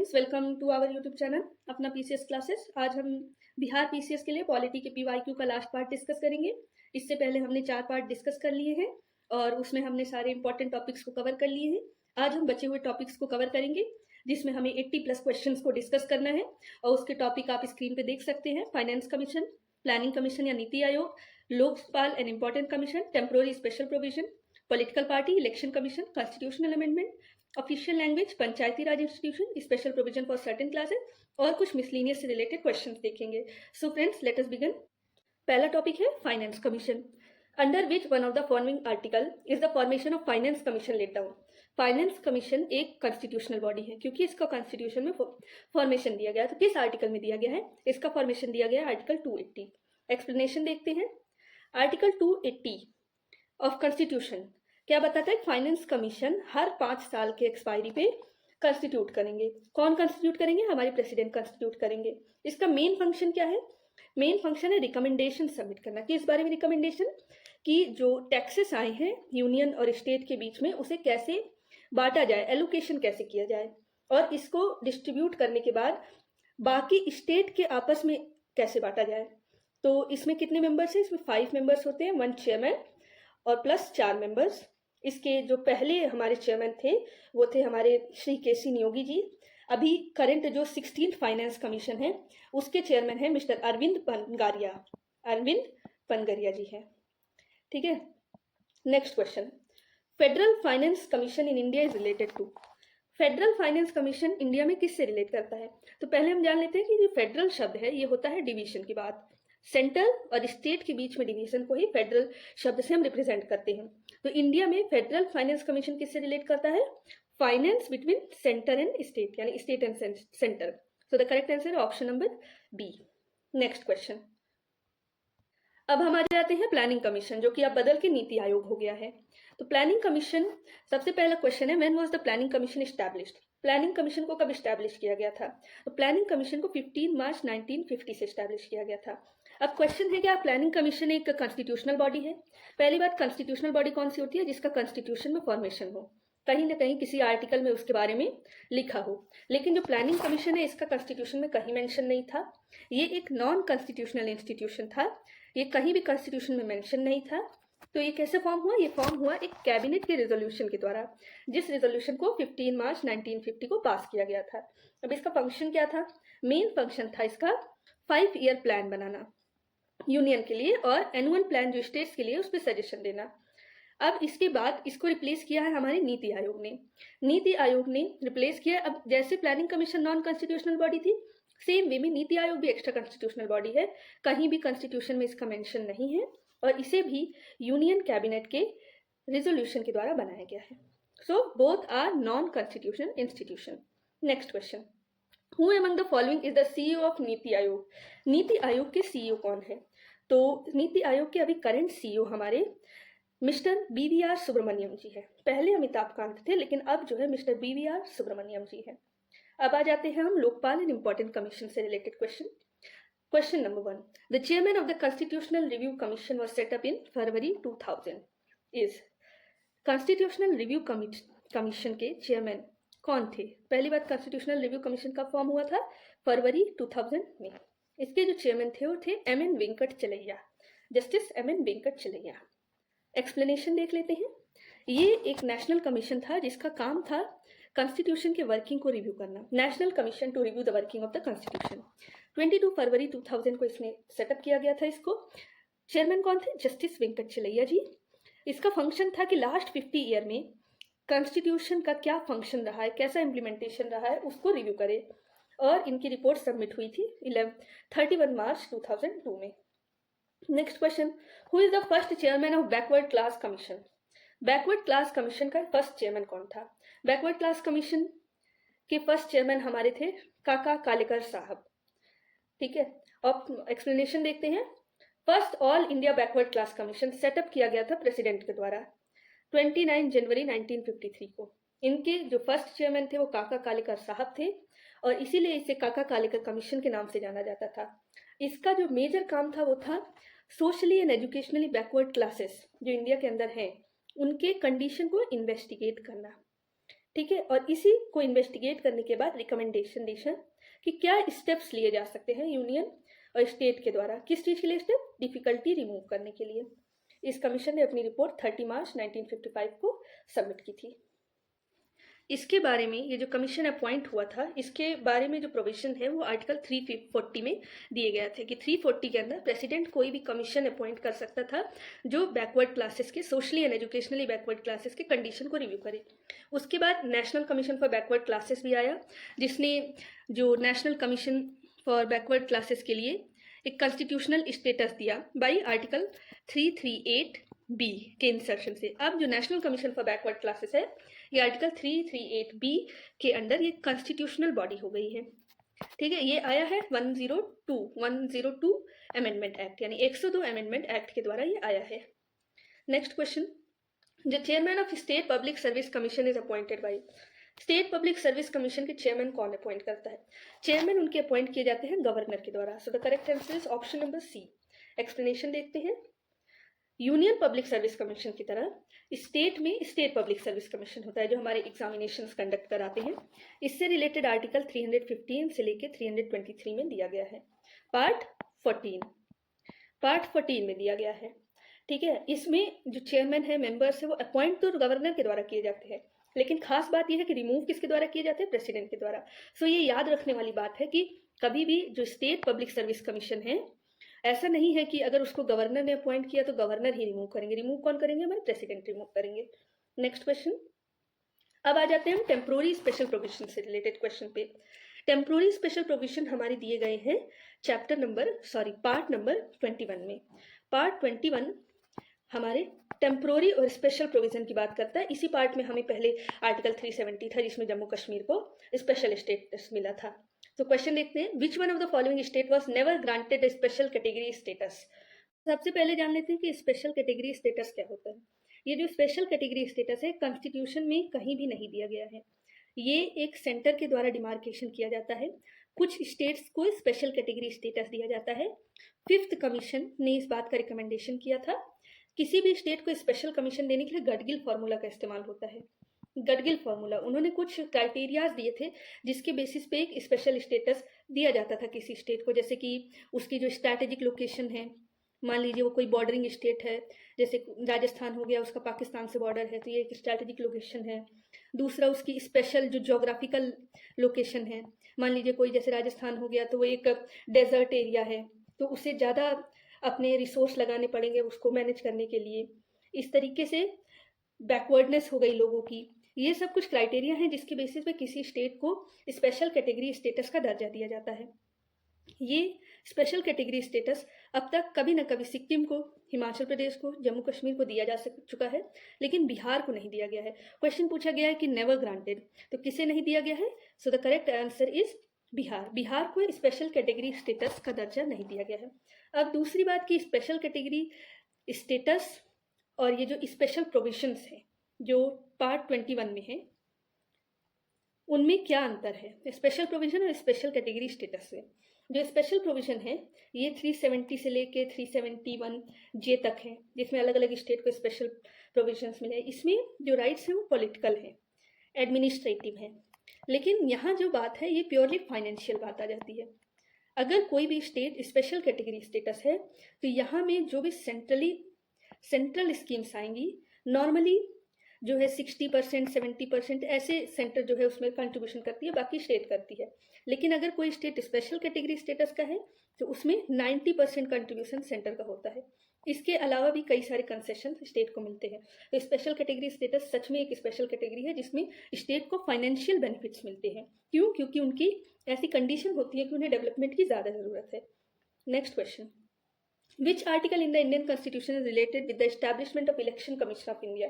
Friends, welcome to our YouTube channel अपना PCS classes. आज हम बिहार पीसीएस के लिए पॉलिटी के पीवाईक्यू का लास्ट पार्ट डिस्कस करेंगे। इससे पहले हमने 4 पार्ट डिस्कस कर लिए हैं और उसमें हमने सारे इंपॉर्टेंट टॉपिक्स को कवर कर लिए हैं। आज हम बचे हुए टॉपिक्स को कवर करेंगे जिसमें हमें 80+ क्वेश्चंस को डिस्कस करना है और उसके टॉपिक आप स्क्रीन पे देख सकते हैं। फाइनेंस कमीशन, प्लानिंग कमीशन या NITI Aayog, Lokpal and important commission, temporary special provision, political party, election commission, constitutional amendment, official language, Panchayati Raj institution, special provision for certain classes और कुछ मिसलिनियस से रिलेटेड क्वेश्चंस देखेंगे। So friends, let us begin. पहला topic है finance commission. Under which one of the following article is the formation of finance commission laid down. Finance commission एक constitutional body है क्योंकि इसका कॉन्स्टिट्यूशन में formation दिया गया। तो किस आर्टिकल में दिया गया है? इसका फॉर्मेशन दिया गया है आर्टिकल 280। एक्सप्लेनेशन देखते हैं। आर्टिकल 280 ऑफ कॉन्स्टिट्यूशन क्या बताता है? फाइनेंस कमीशन हर 5 साल के एक्सपायरी पे कंस्टिट्यूट करेंगे। कौन कंस्टिट्यूट करेंगे? हमारे प्रेसिडेंट कंस्टिट्यूट करेंगे। इसका मेन फंक्शन क्या है? मेन फंक्शन है रिकमेंडेशन सबमिट करना। किस बारे में रिकमेंडेशन? कि जो टैक्सेस आए हैं यूनियन और स्टेट के बीच में उसे कैसे बांटा जाए, एलोकेशन कैसे किया जाए और इसको डिस्ट्रीब्यूट करने के बाद बाकी स्टेट के आपस में कैसे बांटा जाए। तो इसमें कितने मेंबर्स हैं? इसमें 5 मेंबर्स होते हैं, 1 चेयरमैन और प्लस 4 मेंबर्स। इसके जो पहले हमारे चेयरमैन थे वो थे हमारे श्री केसी नियोगी जी। अभी करंट जो 16th फाइनेंस कमीशन है उसके चेयरमैन है मिस्टर अरविंद पनगरिया जी हैं। ठीक है, next question. Federal finance commission in India is related to. Federal finance commission India में किससे रिलेट करता है? तो पहले हम जान लेते हैं कि जो फेडरल शब्द है ये होता है डिवीजन की बात। सेंट्रल और स्टेट के बीच में डिवीजन को ही फेडरल शब्द से हम रिप्रेजेंट करते हैं। तो इंडिया में फेडरल फाइनेंस कमीशन किससे रिलेट करता है? Finance between centre and state, यानी state and centre. So the correct answer है option number B. Next question. अब हम आ जाते हैं प्लानिंग कमीशन, जो कि अब बदल के नीति आयोग हो गया है। तो प्लानिंग कमीशन, सबसे पहला क्वेश्चन है when was the planning commission established. Planning commission को कब एस्टैब्लिश किया गया था? तो प्लानिंग कमीशन को 15 मार्च 1950 से एस्टैब्लिश किया गया था। अब क्वेश्चन है क्या प्लानिंग कमीशन एक कॉन्स्टिट्यूशनल बॉडी है? पहली बात, कॉन्स्टिट्यूशनल बॉडी कौन सी होती है? जिसका कॉन्स्टिट्यूशन में फॉर्मेशन हो, कहीं ना कहीं किसी आर्टिकल में उसके बारे में लिखा हो। लेकिन जो प्लानिंग कमीशन है इसका कॉन्स्टिट्यूशन में कहीं मेंशन नहीं था। ये एक नॉन कॉन्स्टिट्यूशनल इंस्टीट्यूशन था, ये कहीं भी कॉन्स्टिट्यूशन में मेंशन नहीं था। तो ये कैसे फॉर्म हुआ? ये फॉर्म हुआ एक कैबिनेट के रेजोल्यूशन के द्वारा, जिस रेजोल्यूशन को 15 मार्च 1950 को पास किया गया था। अब इसका फंक्शन क्या था? मेन फंक्शन था इसका 5 ईयर प्लान बनाना यूनियन के लिए और एनुअल प्लान जो स्टेट्स के लिए उस पर सजेशन देना। अब इसके बाद इसको रिप्लेस किया है हमारे नीति आयोग ने। नीति आयोग ने रिप्लेस किया। अब जैसे planning commission non constitutional body थी, सेम वे में नीति आयोग भी एक्स्ट्रा कॉन्स्टिट्यूशनल बॉडी है। कहीं भी कॉन्स्टिट्यूशन में इसका मेंशन नहीं है और इसे भी यूनियन कैबिनेट के रिजोल्यूशन के द्वारा बनाया गया है। So both are non constitutional institution. Next question. Who among the following is the CEO of नीति आयोग। नीति आयोग के सीईओ कौन है? तो नीति आयोग के अभी करंट सीईओ हमारे मिस्टर BVR सुब्रमण्यम जी है। पहले अमिताभ कांत थे लेकिन अब जो है मिस्टर BVR सुब्रमण्यम जी है। अब आ जाते हैं हम लोकपाल एंड इम्पोर्टेंट कमीशन से related question. Question number 1। The chairman of the constitutional review commission was set up in February 2000 is. Constitutional review commission के चेयरमैन कौन थे? पहली बात, कॉन्स्टिट्यूशनल रिव्यू कमीशन का फॉर्म हुआ था फरवरी 2000 में। इसके जो चेयरमैन थे वो थे MN वेंकट चलैया, जस्टिस MN वेंकट चलैया। एक्सप्लेनेशन देख लेते हैं। ये एक नेशनल कमीशन था जिसका काम था कॉन्स्टिट्यूशन के वर्किंग को रिव्यू करना। National commission to review the working of the constitution. 22 फरवरी 2000 को इसने सेटअप किया गया था इसको। चेयरमैन कौन थे? जस्टिस वेंकट चलैया जी। इसका फंक्शन था कि लास्ट 50 ईयर में कॉन्स्टिट्यूशन का क्या फंक्शन रहा है, कैसा इम्प्लीमेंटेशन रहा है, उसको रिव्यू करे। और इनकी रिपोर्ट सबमिट हुई थी 31 मार्च 2002 में। Next question. Who is the first chairman of backward class commission. Backward class commission का फर्स्ट चेयरमैन कौन था? बैकवर्ड क्लास कमीशन के फर्स्ट चेयरमैन हमारे थे काका कालेकर साहब। ठीक है, अब एक्सप्लेनेशन देखते हैं। First all India backward class commission setup किया गया था प्रेसिडेंट के द्वारा 29 जनवरी 1953 को। इनके जो फर्स्ट चेयरमैन थे वो काका कालेकर साहब थे और इसीलिए इसे काका कालेकर कमीशन के नाम से जाना जाता था। इसका जो मेजर काम था वो था socially and educationally backward classes जो इंडिया के अंदर हैं उनके कंडीशन को इन्वेस्टिगेट करना। ठीक है, और इसी को इन्वेस्टिगेट करने के बाद रिकमेंडेशन देशन कि क्या स्टेप्स लिए जा सकते हैं यूनियन और स्टेट के द्वारा, किस चीज़ के लिए स्टेप, डिफिकल्टी रिमूव करने के लिए। इस कमीशन ने अपनी रिपोर्ट 30 मार्च 1955 को सबमिट की थी। इसके बारे में, ये जो कमीशन अपॉइंट हुआ था, इसके बारे में जो प्रोविजन है वो आर्टिकल 340 में दिए गए थे कि 340 के अंदर प्रेसिडेंट कोई भी कमीशन अपॉइंट कर सकता था जो बैकवर्ड क्लासेस के, socially and educationally backward classes के कंडीशन को रिव्यू करे। उसके बाद national commission for backward classes भी आया, जिसने जो national commission for backward classes के लिए एक कॉन्स्टिट्यूशनल स्टेटस दिया बाई आर्टिकल 338B के इंसर्शन से। अब जो national commission for backward classes है ये आर्टिकल 338B के अंडर ये कॉन्स्टिट्यूशनल बॉडी हो गई है। ठीक है, ये आया है 102 अमेंडमेंट एक्ट, यानी 102 अमेंडमेंट एक्ट के द्वारा ये आया है। Next question, the chairman of state public service commission is appointed by. State public service commission के चेयरमैन कौन अपॉइंट करता है? चेयरमैन उनके अपॉइंट किए जाते हैं गवर्नर के द्वारा। So the correct answer is option number C. Explanation देखते हैं। यूनियन पब्लिक सर्विस कमीशन की तरह स्टेट में स्टेट पब्लिक सर्विस कमीशन होता है जो हमारे एग्जामिनेशंस कंडक्ट कराते हैं। इससे रिलेटेड आर्टिकल 315 से लेके 323 में दिया गया है। पार्ट 14 में दिया गया है। ठीक है, इसमें जो चेयरमैन है, मेंबर्स है, वो अपॉइंट तो गवर्नर के द्वारा किए जाते हैं, लेकिन खास बात यह है कि रिमूव किसके द्वारा किए जाते हैं? प्रेसिडेंट के द्वारा। सो ये याद रखने वाली बात है कि कभी भी जो स्टेट पब्लिक सर्विस कमीशन है, ऐसा नहीं है कि अगर उसको गवर्नर ने अपॉइंट किया तो गवर्नर ही रिमूव करेंगे। रिमूव कौन करेंगे? हमारे प्रेसिडेंट रिमूव करेंगे। नेक्स्ट क्वेश्चन, अब आ जाते हैं हम टेम्पोररी स्पेशल प्रोविजन से रिलेटेड क्वेश्चन पे। टेम्पोररी स्पेशल प्रोविजन हमारे दिए गए हैं पार्ट नंबर 21 में। पार्ट 21 हमारे टेम्पोररी और स्पेशल प्रोविजन की बात करता है। इसी पार्ट में हमें पहले आर्टिकल 370 था जिसमें जम्मू कश्मीर को स्पेशल स्टेटस मिला था। तो क्वेश्चन देखते हैं, विच one of the following state was never granted special category status. सबसे पहले जान लेते हैं कि स्पेशल कैटेगरी स्टेटस क्या होता है। ये जो स्पेशल कैटेगरी स्टेटस है कॉन्स्टिट्यूशन में कहीं भी नहीं दिया गया है, ये एक सेंटर के द्वारा डिमार्केशन किया जाता है। कुछ स्टेट्स को स्पेशल कैटेगरी स्टेटस दिया जाता है। 5th कमीशन ने इस बात का रिकमेंडेशन किया था। किसी भी स्टेट को स्पेशल कमीशन देने के लिए गडगिल फार्मूला का इस्तेमाल होता है। गडगिल फार्मूला, उन्होंने कुछ क्राइटेरियाज दिए थे जिसके बेसिस पे एक स्पेशल स्टेटस दिया जाता था किसी स्टेट को, जैसे कि उसकी जो स्ट्रैटेजिक लोकेशन है, मान लीजिए वो कोई बॉर्डरिंग स्टेट है, जैसे राजस्थान हो गया, उसका पाकिस्तान से बॉर्डर है तो ये एक स्ट्रैटेजिक लोकेशन है। दूसरा उसकी स्पेशल जो जोग्राफिकल लोकेशन है, मान लीजिए कोई जैसे राजस्थान हो गया तो वो एक डेजर्ट एरिया है तो उसे ज़्यादा अपने रिसोर्स लगाने पड़ेंगे उसको मैनेज करने के लिए। इस तरीके से बैकवर्डनेस हो गई लोगों की। ये सब कुछ क्राइटेरिया हैं जिसके बेसिस पे किसी स्टेट को स्पेशल कैटेगरी स्टेटस का दर्जा दिया जाता है। ये स्पेशल कैटेगरी स्टेटस अब तक कभी न कभी सिक्किम को, हिमाचल प्रदेश को, जम्मू कश्मीर को दिया जा चुका है, लेकिन बिहार को नहीं दिया गया है। क्वेश्चन पूछा गया है कि नेवर ग्रांटेड, तो किसे नहीं दिया गया है? So the correct answer is Bihar. Bihar को स्पेशल कैटेगरी स्टेटस का दर्जा नहीं दिया गया है। अब दूसरी बात की स्पेशल कैटेगरी स्टेटस और ये जो स्पेशल प्रोविजंस है जो पार्ट 21 में है, उनमें क्या अंतर है स्पेशल प्रोविजन और स्पेशल कैटेगरी स्टेटस में? जो स्पेशल प्रोविजन है ये 370 से लेके 371J तक है, जिसमें अलग अलग स्टेट को स्पेशल प्रोविजंस मिले। इसमें जो राइट्स हैं वो पॉलिटिकल हैं, एडमिनिस्ट्रेटिव हैं, लेकिन यहाँ जो बात है ये प्योरली फाइनेंशियल बात आ जाती है। अगर कोई भी स्टेट स्पेशल कैटेगरी स्टेटस है तो यहाँ में जो भी सेंट्रल स्कीम्स आएंगी, नॉर्मली जो है 60% 70% ऐसे सेंटर जो है उसमें कंट्रीब्यूशन करती है, बाकी स्टेट करती है। लेकिन अगर कोई स्टेट स्पेशल कैटेगरी स्टेटस का है तो उसमें 90% कंट्रीब्यूशन सेंटर का होता है। इसके अलावा भी कई सारे कंसेशन स्टेट को मिलते हैं। तो स्पेशल कैटेगरी स्टेटस सच में एक स्पेशल कैटेगरी है जिसमें स्टेट को फाइनेंशियल बेनिफिट्स मिलते हैं। क्यों? क्योंकि उनकी ऐसी कंडीशन होती है कि उन्हें डेवलपमेंट की ज़्यादा ज़रूरत है। Next question, which article in the Indian constitution is related with the establishment of election commission of India?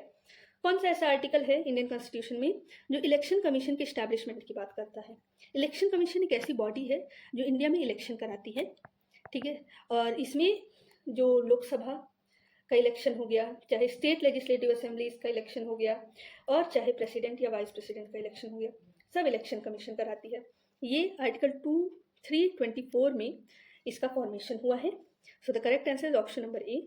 कौन सा ऐसा आर्टिकल है इंडियन कॉन्स्टिट्यूशन में जो इलेक्शन कमीशन के एस्टैब्लिशमेंट की बात करता है? इलेक्शन कमीशन एक ऐसी बॉडी है जो इंडिया में इलेक्शन कराती है, ठीक है, और इसमें जो लोकसभा का इलेक्शन हो गया, चाहे स्टेट लेजिस्लेटिव असेंबलीज का इलेक्शन हो गया, और चाहे प्रेसिडेंट या वाइस प्रेसिडेंट का इलेक्शन हो गया, सब इलेक्शन कमीशन कराती है। ये आर्टिकल 324 में इसका फॉर्मेशन हुआ है। So the correct answer is option number ए।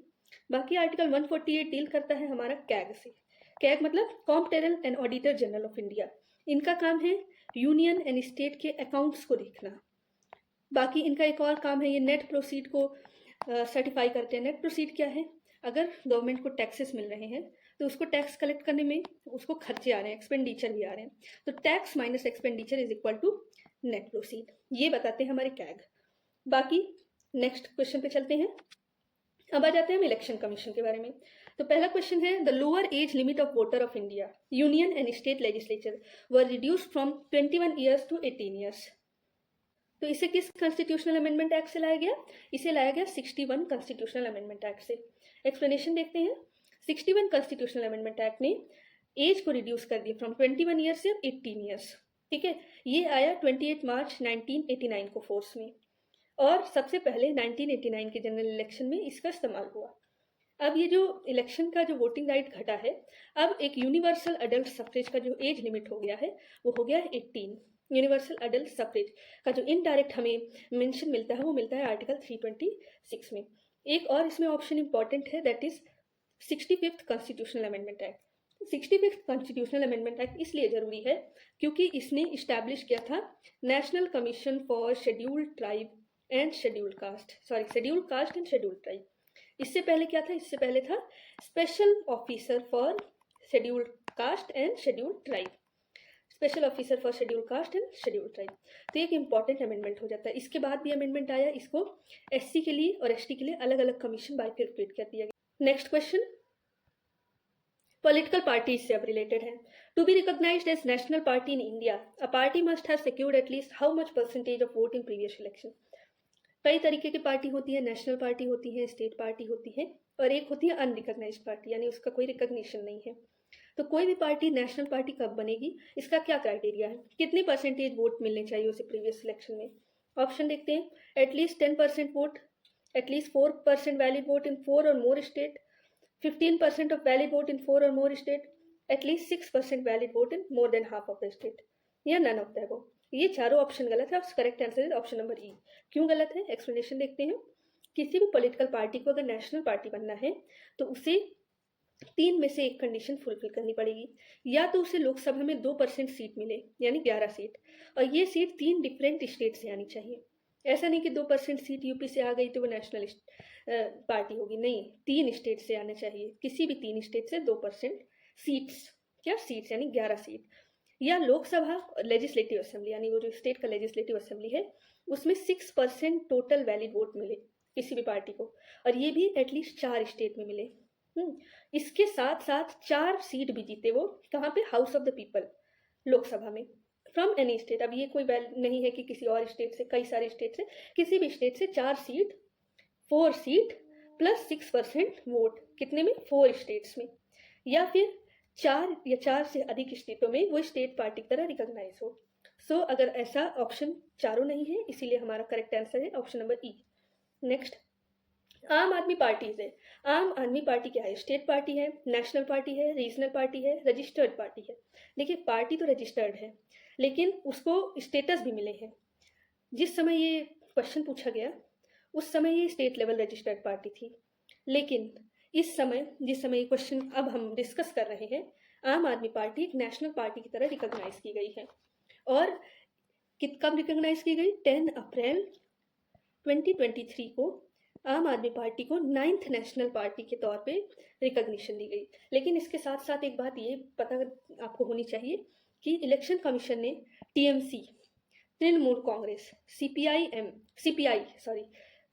बाकी आर्टिकल 148 डील करता है हमारा कैग से। कैग मतलब competent and auditor general of India. इनका काम है यूनियन एंड स्टेट के अकाउंट्स को देखना। बाकी इनका एक और काम है, ये नेट प्रोसीड को सर्टिफाई करते हैं। नेट प्रोसीड क्या है? अगर गवर्नमेंट को टैक्सेस मिल रहे हैं तो उसको टैक्स कलेक्ट करने में उसको खर्चे आ रहे हैं, एक्सपेंडिचर भी आ रहे हैं, तो tax minus expenditure is equal to net proceed, ये बताते हैं हमारे कैग। बाकी नेक्स्ट क्वेश्चन पे चलते हैं। अब आ जाते हैं हम इलेक्शन कमीशन के बारे में। तो पहला क्वेश्चन है, the lower age limit of voter of India union and state legislature were reduced from 21 years to 18 years. तो इसे किस कॉन्स्टिट्यूशनल अमेंडमेंट एक्ट से लाया गया? इसे लाया गया 61 कॉन्स्टिट्यूशनल अमेंडमेंट एक्ट से। एक्सप्लेनेशन देखते हैं। 61 कॉन्स्टिट्यूशनल अमेंडमेंट एक्ट ने एज को रिड्यूस कर दिया फ्रॉम 21 ईयर्स से 18 ईयर्स। ठीक है, ये आया 28 मार्च 1989 को फोर्स में, और सबसे पहले 1989 के जनरल इलेक्शन में इसका इस्तेमाल हुआ। अब ये जो इलेक्शन का जो वोटिंग राइट घटा है, अब एक यूनिवर्सल अडल्ट सफरेज का जो एज लिमिट हो गया है वो हो गया 18। यूनिवर्सल अडल्ट सफरेज का जो इनडायरेक्ट हमें मेंशन मिलता है वो मिलता है आर्टिकल 326 में। एक और इसमें ऑप्शन इंपॉर्टेंट है, that is 65th constitutional amendment act. 65th constitutional amendment act इसलिए जरूरी है क्योंकि इसने इस्टेब्लिश किया था national commission for scheduled tribe and scheduled caste, scheduled caste and scheduled tribe. इससे पहले क्या था? इससे पहले था special officer for scheduled caste and scheduled tribe, special officer for schedule caste and schedule tribe. तो एक इंपॉर्टेंट अमेंडमेंट हो जाता है। इसके बाद भी अमेंडमेंट आया, इसको एससी के लिए और एसटी के लिए अलग अलग कमीशन बाइफरकेट कर दिया गया। नेक्स्ट क्वेश्चन पॉलिटिकल पार्टीज से अब रिलेटेड है। To be recognised as national party in India a party must have secured at least how much percentage of vote in previous election. कई तरीके की पार्टी होती है, नेशनल पार्टी होती है, स्टेट पार्टी होती है, और एक होती है अनरिकॉग्नाइज्ड पार्टी, यानी उसका कोई रिकॉग्निशन नहीं है। तो कोई भी पार्टी नेशनल पार्टी कब बनेगी, इसका क्या क्राइटेरिया है? कितनी परसेंटेज वोट मिलने चाहिए उसे प्रीवियस इलेक्शन में? ऑप्शन देखते हैं। At least 10% vote, at least 4% valid vote in 4 और more state, 15% of valid vote in 4 और more state, at least 6% valid vote in more than half of the state, या नन ऑफ द अबव। ये चारों option गलत है। Correct answer is option number ई। क्यों गलत है? एक्सप्लेनेशन देखते हैं। किसी भी पॉलिटिकल पार्टी को अगर नेशनल पार्टी बनना है तो उसे 3 में से एक कंडीशन फुलफिल करनी पड़ेगी। या तो उसे लोकसभा में 2% सीट मिले, यानी 11 सीट, और ये सीट 3 डिफरेंट स्टेट से आनी चाहिए। ऐसा नहीं कि 2% सीट यूपी से आ गई तो वो नेशनल पार्टी होगी, नहीं, 3 स्टेट से आना चाहिए। किसी भी 3 स्टेट से 2% सीट्स, क्या सीट्स यानी 11 सीट, या लोकसभा लेजिस्लेटिव असेंबली यानी वो जो स्टेट का लेजिस्लेटिव असेंबली है उसमें 6% टोटल वैलिड वोट मिले किसी भी पार्टी को, और ये भी एटलीस्ट 4 स्टेट में मिले। इसके साथ साथ 4 सीट भी जीते वो, कहाँ पे? House of the people, Lok Sabha में, फ्रॉम एनी स्टेट। अब ये कोई नहीं है कि किसी और स्टेट से, कई सारे स्टेट से, किसी भी स्टेट से 4 सीट, 4 सीट प्लस 6% वोट, कितने में? 4 स्टेट्स में, या फिर 4 या 4 से अधिक स्टेटों में वो स्टेट पार्टी की तरह रिकॉग्नाइज हो। सो अगर ऐसा ऑप्शन चारों नहीं है, इसीलिए हमारा करेक्ट आंसर है ऑप्शन नंबर ई। नेक्स्ट आम आदमी पार्टी है। आम आदमी पार्टी क्या है? स्टेट पार्टी है, नेशनल पार्टी है, रीजनल पार्टी है, रजिस्टर्ड पार्टी है। देखिए पार्टी तो रजिस्टर्ड है लेकिन उसको स्टेटस भी मिले हैं। जिस समय ये क्वेश्चन पूछा गया उस समय ये स्टेट लेवल रजिस्टर्ड पार्टी थी, लेकिन इस समय जिस समय ये क्वेश्चन अब हम डिस्कस कर रहे हैं, आम आदमी पार्टी एक नेशनल पार्टी की तरह रिकॉग्नाइज की गई है। और कब रिकॉग्नाइज की गई? 10 अप्रैल 2023 को आम आदमी पार्टी को 9th नेशनल पार्टी के तौर पे रिकॉग्निशन दी गई। लेकिन इसके साथ साथ एक बात ये पता आपको होनी चाहिए कि इलेक्शन कमीशन ने TMC, Trinamool Congress, CPI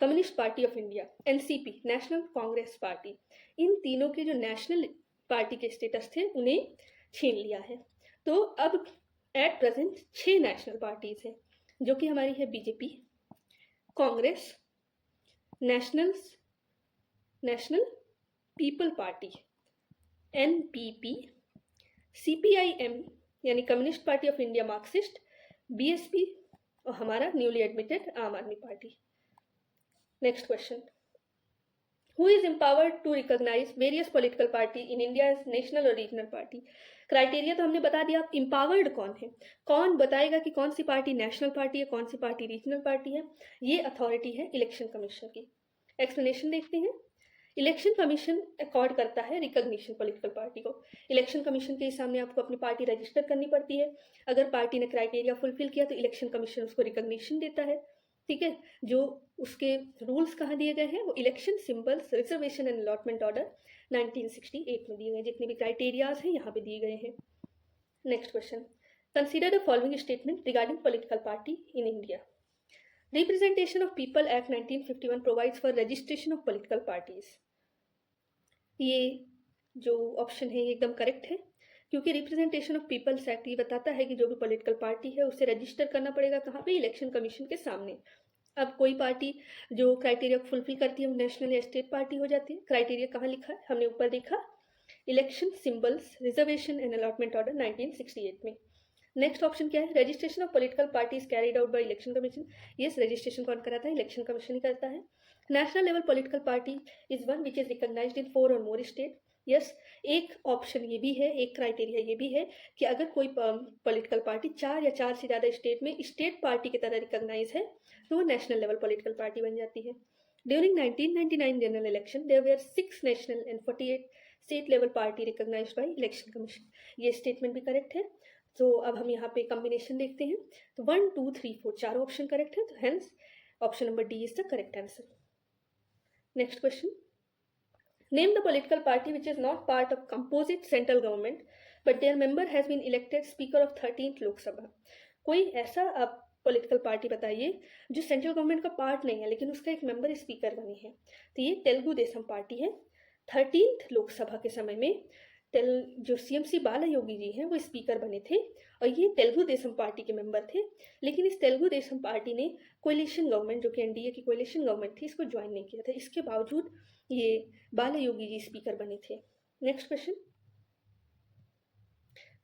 communist party of India, NCP national Congress party, इन तीनों के जो नेशनल पार्टी के स्टेटस थे उन्हें छीन लिया है। तो अब एट प्रेजेंट 6 नेशनल पार्टीज हैं, जो कि हमारी है BJP, Congress, national people party NPP, CPIM यानी communist party of India Marxist, BSP, और हमारा newly admitted Aam Aadmi party. Next question, who is empowered to recognise various political party in India as national और regional party? Criteria तो हमने बता दिया, आप empowered कौन है? कौन बताएगा कि कौन सी पार्टी नेशनल पार्टी है, कौन सी पार्टी रीजनल पार्टी है? ये अथॉरिटी है इलेक्शन कमीशन की। एक्सप्लेनेशन देखते हैं। इलेक्शन कमीशन अकॉर्ड करता है रिकॉग्निशन पॉलिटिकल पार्टी को। इलेक्शन कमीशन के सामने आपको अपनी पार्टी रजिस्टर करनी पड़ती है। अगर पार्टी ने क्राइटेरिया फुलफिल किया तो इलेक्शन कमीशन उसको रिकॉग्निशन देता है। ठीक है, जो उसके रूल्स कहाँ दिए गए हैं, वो election symbols reservation and allotment order 1968 में दिए गए हैं। जितने भी क्राइटेरियाज हैं यहाँ पे दिए गए हैं। Next question, consider the following statement regarding political party in India. Representation of people act 1951 provides for registration of political parties. ये जो ऑप्शन है ये एकदम करेक्ट है, क्योंकि रिप्रेजेंटेशन ऑफ पीपल्स एक्ट ये बताता है कि जो भी पॉलिटिकल पार्टी है उसे रजिस्टर करना पड़ेगा कहाँ पे, इलेक्शन कमीशन के सामने। अब कोई पार्टी जो क्राइटेरिया को फुलफिल करती है वो नेशनल या स्टेट पार्टी हो जाती है। क्राइटेरिया कहाँ लिखा है, हमने ऊपर देखा, election symbols reservation and allotment order 1968 में। नेक्स्ट ऑप्शन क्या है, registration of political parties carried out by election commission. Yes, registration कौन कराता है, इलेक्शन कमीशन ही करता है। National level political party is one which is recognised in 4 और मोर स्टेट। यस, एक ऑप्शन ये भी है, एक क्राइटेरिया ये भी है कि अगर कोई पॉलिटिकल पार्टी 4 या 4 से ज़्यादा स्टेट में स्टेट पार्टी की तरह रिकॉग्नाइज है तो वो नेशनल लेवल पॉलिटिकल पार्टी बन जाती है। During 1999 general election there were 6 national and 48 state level party recognised by election commission. ये स्टेटमेंट भी करेक्ट है। तो अब हम यहाँ पे कॉम्बिनेशन देखते हैं, तो 1 2 3 4 चार ऑप्शन करेक्ट है, तो hence option number D is the correct answer. Next question, name the political party which is not part of composite central government but their member has been elected speaker of 13th Lok Sabha. कोई ऐसा आप political party बताइए जो central government का part नहीं है लेकिन उसका एक मेंबर स्पीकर बनी है। तो ये तेलुगु देशम पार्टी है। 13th लोकसभा के समय में जो CMC बालायोगी जी हैं वो स्पीकर बने थे और ये तेलुगु देशम पार्टी के मेंबर थे। लेकिन इस तेलुगु देशम पार्टी ने कोएलिशन गवर्नमेंट, जो कि NDA की कोएलिशन गवर्नमेंट थी, इसको ज्वाइन नहीं किया था। इसके बावजूद ये बालायोगी जी स्पीकर बने थे। नेक्स्ट क्वेश्चन,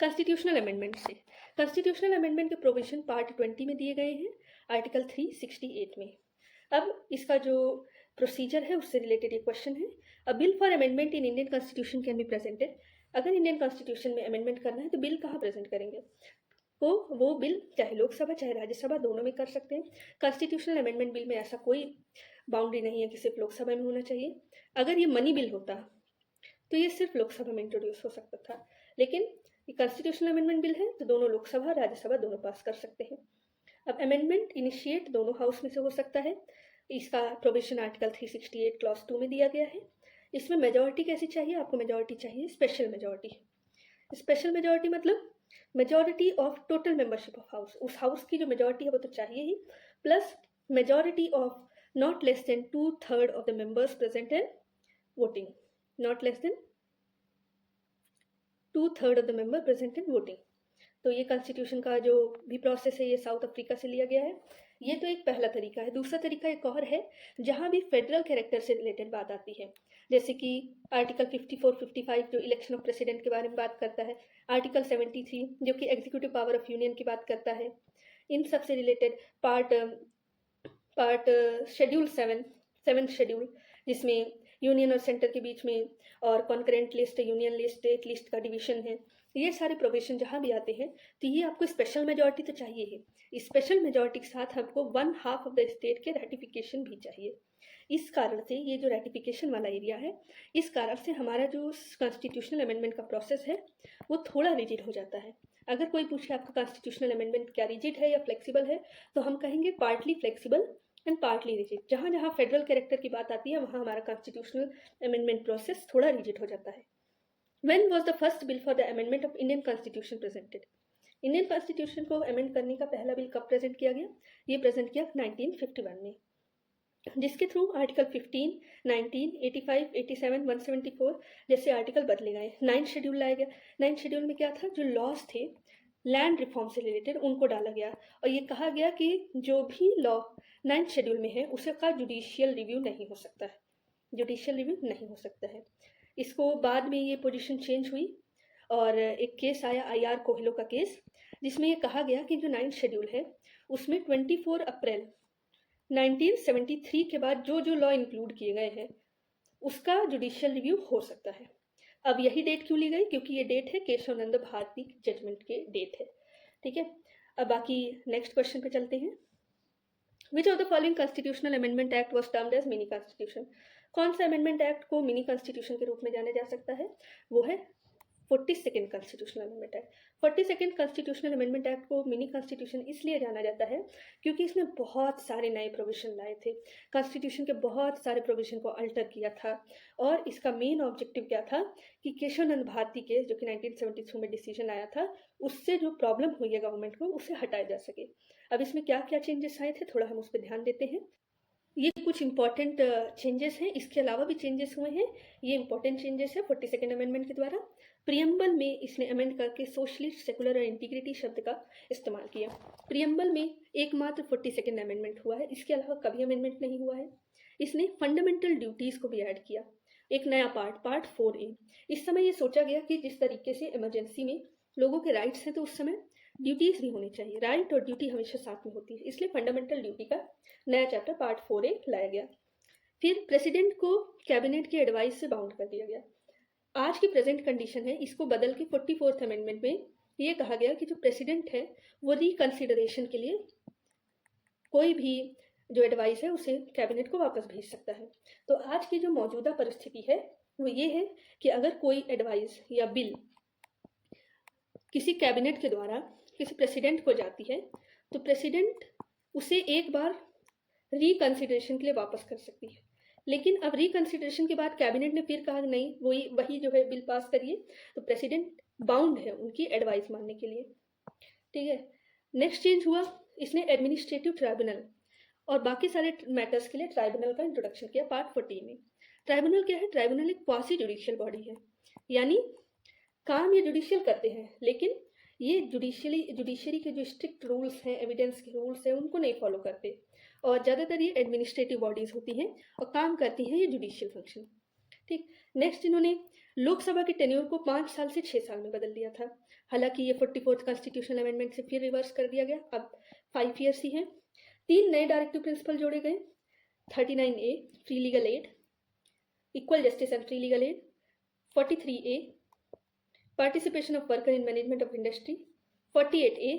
कॉन्स्टिट्यूशनल अमेंडमेंट से। कॉन्स्टिट्यूशनल अमेंडमेंट के प्रोविजन पार्ट 20 में दिए गए हैं, आर्टिकल 368 में। अब इसका जो प्रोसीजर है उससे रिलेटेड ये क्वेश्चन है, अ bill for amendment in Indian constitution can be presented. अगर इंडियन कॉन्स्टिट्यूशन में अमेंडमेंट करना है तो बिल कहाँ प्रेजेंट करेंगे, तो वो बिल चाहे लोकसभा चाहे राज्यसभा दोनों में कर सकते हैं। कॉन्स्टिट्यूशनल अमेंडमेंट बिल में ऐसा कोई बाउंड्री नहीं है कि सिर्फ लोकसभा में होना चाहिए। अगर ये मनी बिल होता तो ये सिर्फ लोकसभा में इंट्रोड्यूस हो सकता था, लेकिन ये कॉन्स्टिट्यूशनल अमेंडमेंट बिल है तो दोनों लोकसभा राज्यसभा दोनों पास कर सकते हैं। अब अमेंडमेंट इनिशिएट दोनों हाउस में से हो सकता है। इसका प्रोविजन आर्टिकल 368 क्लॉज 2 में दिया गया है। इसमें मेजॉरिटी कैसी चाहिए, आपको मेजॉरिटी चाहिए स्पेशल मेजॉरिटी। स्पेशल मेजॉरिटी मतलब majority of total membership of house, उस हाउस की जो मेजॉरिटी है वो तो चाहिए ही, plus majority of not less than 2/3 of the members present and voting, not less than 2/3 of the member present and voting. तो ये कॉन्स्टिट्यूशन का जो भी प्रोसेस है ये साउथ अफ्रीका से लिया गया है। ये तो एक पहला तरीका है। दूसरा तरीका एक और है जहाँ भी फेडरल कैरेक्टर से रिलेटेड बात आती है, जैसे कि आर्टिकल 54-55 जो इलेक्शन ऑफ प्रेसिडेंट के बारे में बात करता है, आर्टिकल 73 जो कि एग्जीक्यूटिव पावर ऑफ यूनियन की बात करता है। इन सब से रिलेटेड पार्ट शेड्यूल 7 शेड्यूल जिसमें यूनियन और सेंटर के बीच में और concurrent list, union list, state list का डिवीजन है, ये सारे प्रोविजन जहाँ भी आते हैं तो ये आपको स्पेशल मेजॉरिटी तो चाहिए ही। स्पेशल मेजॉरिटी के साथ हमको 1/2 ऑफ द स्टेट के रेटिफिकेशन भी चाहिए। इस कारण से ये जो रेटिफिकेशन वाला एरिया है, इस कारण से हमारा जो कॉन्स्टिट्यूशनल अमेंडमेंट का प्रोसेस है वो थोड़ा रिजिड हो जाता है। अगर कोई पूछे आपका कॉन्स्टिट्यूशनल अमेंडमेंट क्या रिजिड है या फ्लेक्सिबल है, तो हम कहेंगे partly flexible and partly rigid. जहाँ जहाँ फेडरल कैरेक्टर की बात आती है वहाँ हमारा कॉन्स्टिट्यूशनल अमेंडमेंट प्रोसेस थोड़ा रिजिड हो जाता है। When was the first bill for the amendment of Indian Constitution presented? Indian constitution को अमेंड करने का पहला बिल कब प्रेजेंट किया गया? ये प्रेजेंट किया 1951 में, जिसके थ्रू आर्टिकल 15, 19, 85, 87, 174 जैसे आर्टिकल बदले गए। 9th शेड्यूल लाया गया। 9th शेड्यूल में क्या था, जो लॉज थे लैंड रिफॉर्म से रिलेटेड उनको डाला गया और ये कहा गया कि जो भी लॉ 9th शेड्यूल में है उसका जुडिशियल रिव्यू नहीं हो सकता है, जुडिशियल रिव्यू नहीं हो सकता है। इसको बाद में ये पोजीशन चेंज हुई और एक केस आया IR कोहिलो का केस, जिसमें ये कहा गया कि जो 9th शेड्यूल है उसमें 24 अप्रैल 1973 के बाद जो जो लॉ इंक्लूड किए गए हैं उसका जुडिशियल रिव्यू हो सकता है। अब यही डेट क्यों ली गई, क्योंकि ये डेट है केशव नंद भारती जजमेंट के डेट है। ठीक है, अब बाकी नेक्स्ट क्वेश्चन पे चलते हैं। Which of the following constitutional amendment act was termed as mini constitution? कौन सा अमेंडमेंट एक्ट को मिनी कॉन्स्टिट्यूशन के रूप में जाना जा सकता है? वो है 42nd constitutional amendment act. 42nd constitutional amendment act को मिनी कॉन्स्टिट्यूशन इसलिए जाना जाता है क्योंकि इसमें बहुत सारे नए प्रोविजन लाए थे, कॉन्स्टिट्यूशन के बहुत सारे प्रोविजन को अल्टर किया था, और इसका मेन ऑब्जेक्टिव क्या था कि केशवानंद भारती के जो कि 1972 में डिसीजन आया था, उससे जो प्रॉब्लम हुई है गवर्नमेंट को, उसे हटाया जा सके। अब इसमें क्या क्या चेंजेस आए थे, थोड़ा हम उस पर ध्यान देते हैं। ये कुछ इंपॉर्टेंट चेंजेस हैं, इसके अलावा भी चेंजेस हुए हैं। ये इंपॉर्टेंट चेंजेस है 42nd अमेंडमेंट के द्वारा। प्रियम्बल में इसने अमेंड करके सोशलिस्ट, सेकुलर और इंटीग्रिटी शब्द का इस्तेमाल किया। प्रियम्बल में एकमात्र 42nd अमेंडमेंट हुआ है, इसके अलावा कभी अमेंडमेंट नहीं हुआ है। इसने फंडामेंटल ड्यूटीज़ को भी ऐड किया, एक नया पार्ट 4A। इस समय ये सोचा गया कि जिस तरीके से इमरजेंसी में लोगों के राइट्स हैं, तो उस समय ड्यूटीज़ भी होनी चाहिए। राइट और ड्यूटी हमेशा साथ में होती है, इसलिए फंडामेंटल ड्यूटी का नया चैप्टर पार्ट 4A लाया गया। फिर प्रेसिडेंट को कैबिनेट के एडवाइस से बाउंड कर दिया गया। आज की प्रेजेंट कंडीशन है, इसको बदल के 44th अमेंडमेंट में ये कहा गया कि जो प्रेसिडेंट है वो रिकंसिडरेशन के लिए कोई भी जो एडवाइस है उसे कैबिनेट को वापस भेज सकता है। तो आज की जो मौजूदा परिस्थिति है वो ये है कि अगर कोई एडवाइस या बिल किसी कैबिनेट के द्वारा किसी प्रेसिडेंट को जाती है, तो प्रेसिडेंट उसे एक बार रिकंसिडरेशन के लिए वापस कर सकती है। लेकिन अब रिकंसिडरेशन के बाद कैबिनेट ने फिर कहा नहीं, वही जो है बिल पास करिए, तो प्रेसिडेंट बाउंड है उनकी एडवाइस मानने के लिए। ठीक है, नेक्स्ट चेंज हुआ, इसने एडमिनिस्ट्रेटिव ट्राइब्यूनल और बाकी सारे मैटर्स के लिए ट्राइब्यूनल का इंट्रोडक्शन किया पार्ट 40 में। ट्राइब्यूनल क्या है? ट्राइब्यूनल एक क्वासी जुडिशियल बॉडी है, यानी काम ये जुडिशियल करते हैं, लेकिन ये जुडिशरी के जो स्ट्रिक्ट रूल्स हैं, एविडेंस के रूल्स हैं, उनको नहीं फॉलो करते, और ज़्यादातर ये एडमिनिस्ट्रेटिव बॉडीज़ होती हैं और काम करती हैं ये जुडिशियल फंक्शन। ठीक, नेक्स्ट इन्होंने लोकसभा के टेन्योर को 5 साल से 6 साल में बदल दिया था। हालांकि ये 44th कॉन्स्टिट्यूशनल अमेंडमेंट से फिर रिवर्स कर दिया गया, अब 5 ईयर्स ही हैं। 3 नए डायरेक्टिव प्रिंसिपल जोड़े गए, 39A free legal aid, equal justice and free legal aid, 43A participation of worker in management of industry, 48A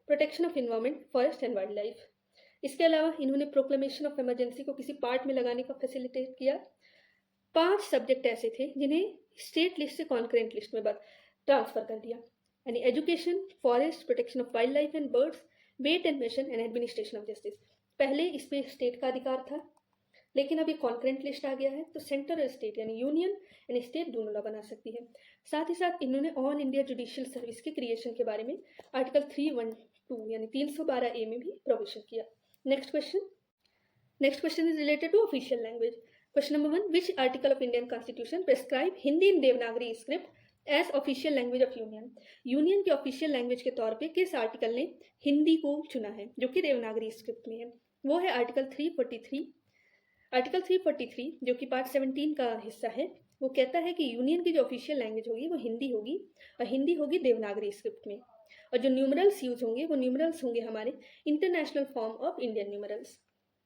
protection of environment, forest and wild life. इसके अलावा इन्होंने प्रोक्लेमेशन ऑफ इमरजेंसी को किसी part में लगाने का फैसिलिटेट किया। 5 subject ऐसे थे जिन्हें स्टेट लिस्ट से कॉन्करेंट लिस्ट में ट्रांसफर कर दिया, यानी education, forest, protection of wild life and birds, weight and measure and administration of justice. पहले इस पे स्टेट का अधिकार था, लेकिन अभी कॉन्करेंट लिस्ट आ गया है, तो सेंटर और स्टेट यानी यूनियन यानी स्टेट दोनों लॉ बना सकती है। साथ ही साथ इन्होंने ऑल इंडिया जुडिशियल सर्विस के क्रिएशन के बारे में आर्टिकल 312 यानी 312A में भी प्रोविजन किया। Next question is related to official language. Question number 1, which article of Indian constitution prescribe Hindi in Devanagari script as official language of union? Union की official language के तौर पे किस आर्टिकल ने हिंदी को चुना है जो कि देवनागरी स्क्रिप्ट में है? वो है आर्टिकल 343। आर्टिकल 343 जो कि पार्ट 17 का हिस्सा है, वो कहता है कि यूनियन की जो ऑफिशियल लैंग्वेज होगी वो हिंदी होगी, और हिंदी होगी देवनागरी स्क्रिप्ट में, और जो न्यूमरल्स यूज होंगे वो न्यूमरल्स होंगे हमारे international form of Indian numerals.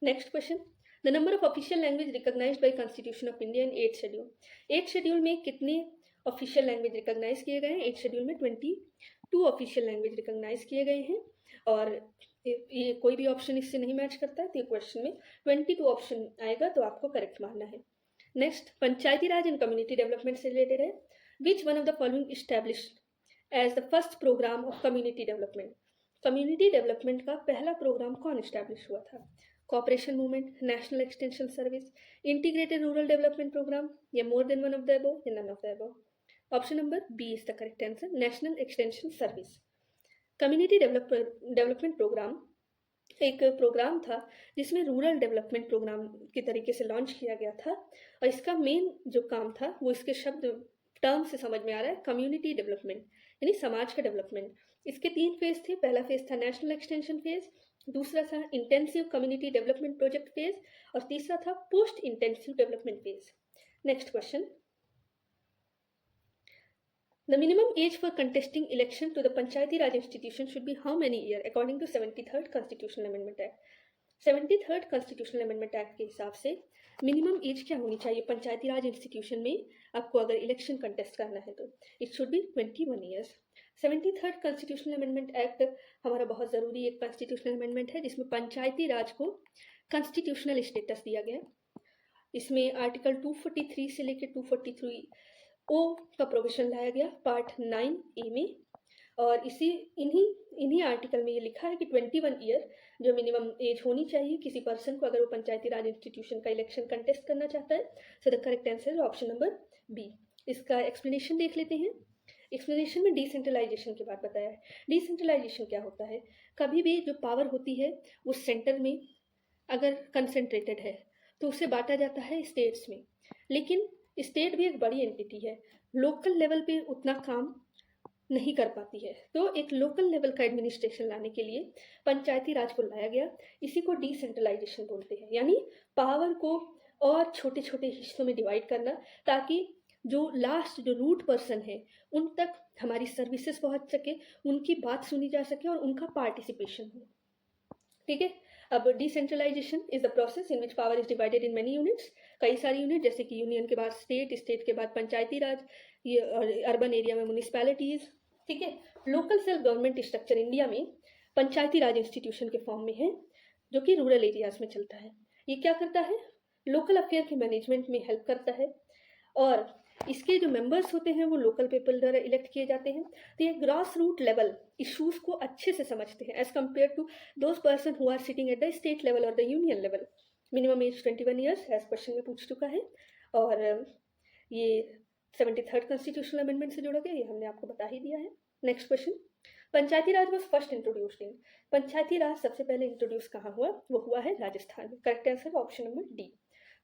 Next question, the number of official language recognised by constitution of India in 8th schedule. 8th schedule में कितने ऑफिशियल लैंग्वेज रिकॉग्नाइज किए गए हैं? 8th शेड्यूल में 22 ऑफिशियल लैंग्वेज रिकॉग्नाइज किए गए हैं, और ये कोई भी ऑप्शन इससे नहीं मैच करता है, तो ये क्वेश्चन में 22 ऑप्शन आएगा, तो आपको करेक्ट मानना है। Next, panchayati raj and community development से रिलेटेड है। Which one of the following established as the first programme of community development? Community development का पहला प्रोग्राम कौन इस्टेब्लिश हुआ था? Cooperation movement, national extension service, integrated rural development programme, या more than one of the above, या none of the above? Option number B is the correct answer, national extension service. Community development programme एक programme था जिसमें rural development programme के तरीके से launch किया गया था, और इसका मेन जो काम था वो इसके शब्द टर्म से समझ में आ रहा है, कम्युनिटी डेवलपमेंट यानी समाज का डेवलपमेंट। इसके 3 फेज थे। पहला फेज था नेशनल एक्सटेंशन फेज, दूसरा था intensive community development project phase, और तीसरा था post intensive development phase. Next question, the minimum age for contesting election to the Panchayati Raj institution should be how many years according to 73rd Constitutional Amendment Act? 73rd Constitutional Amendment Act के हिसाब से minimum age क्या होनी चाहिए पंचायती Raj institution में आपको अगर election contest करना है तो? It should be 21 years. 73rd Constitutional Amendment Act हमारा बहुत ज़रूरी एक कॉन्स्टिट्यूशनल अमेंडमेंट है जिसमें पंचायती राज को कॉन्स्टिट्यूशनल स्टेटस दिया गया। इसमें आर्टिकल 243 से लेकर 243 ओ का प्रोविजन लाया गया पार्ट 9A में, और इन्हीं आर्टिकल में ये लिखा है कि 21 ईयर जो मिनिमम एज होनी चाहिए किसी पर्सन को अगर वो पंचायती राज इंस्टीट्यूशन का इलेक्शन कंटेस्ट करना चाहता है। So the correct answer option number B. इसका एक्सप्लेनेशन देख लेते हैं। एक्सप्लेनेशन में डिसेंट्रलाइजेशन की बात बताया है। डिसेंट्रलाइजेशन क्या होता है? कभी भी जो पावर होती है वो सेंटर में अगर कंसंट्रेटेड है तो उसे बांटा जाता है स्टेट्स में, लेकिन स्टेट भी एक बड़ी एंटिटी है, लोकल लेवल पे उतना काम नहीं कर पाती है। तो एक लोकल लेवल का एडमिनिस्ट्रेशन लाने के लिए पंचायती राज को लाया गया। इसी को डिसेंट्रलाइजेशन बोलते हैं, यानी पावर को और छोटे छोटे हिस्सों में डिवाइड करना, ताकि जो लास्ट जो रूट पर्सन है उन तक हमारी सर्विसेज पहुंच सके, उनकी बात सुनी जा सके और उनका पार्टिसिपेशन हो। ठीक है। अब decentralisation is the process in which power is divided in many units. कई सारी यूनिट, जैसे कि यूनियन के बाद स्टेट, स्टेट के बाद पंचायती राज, ये अर्बन एरिया में म्यूनिसिपैलिटीज। ठीक है। Local self government structure India में पंचायती राज इंस्टीट्यूशन के फॉर्म में है, जो कि रूरल एरियाज में चलता है। ये क्या करता है? लोकल अफेयर के मैनेजमेंट में हेल्प करता है, और इसके जो मेंबर्स होते हैं वो लोकल पीपल द्वारा इलेक्ट किए जाते हैं। तो ये ग्रास रूट लेवल इश्यूज को अच्छे से समझते हैं as compare to those person who are sitting at the state level और the union level. Minimum age 21 years age question में पूछ चुका है, और ये 73rd कॉन्स्टिट्यूशनल अमेंडमेंट से जोड़ा गया, ये हमने आपको बता ही दिया है। Next question, panchayati raj was first introduced in. पंचायती राज सबसे पहले इंट्रोड्यूस कहाँ हुआ? वो हुआ है राजस्थान में। Correct answer option number D.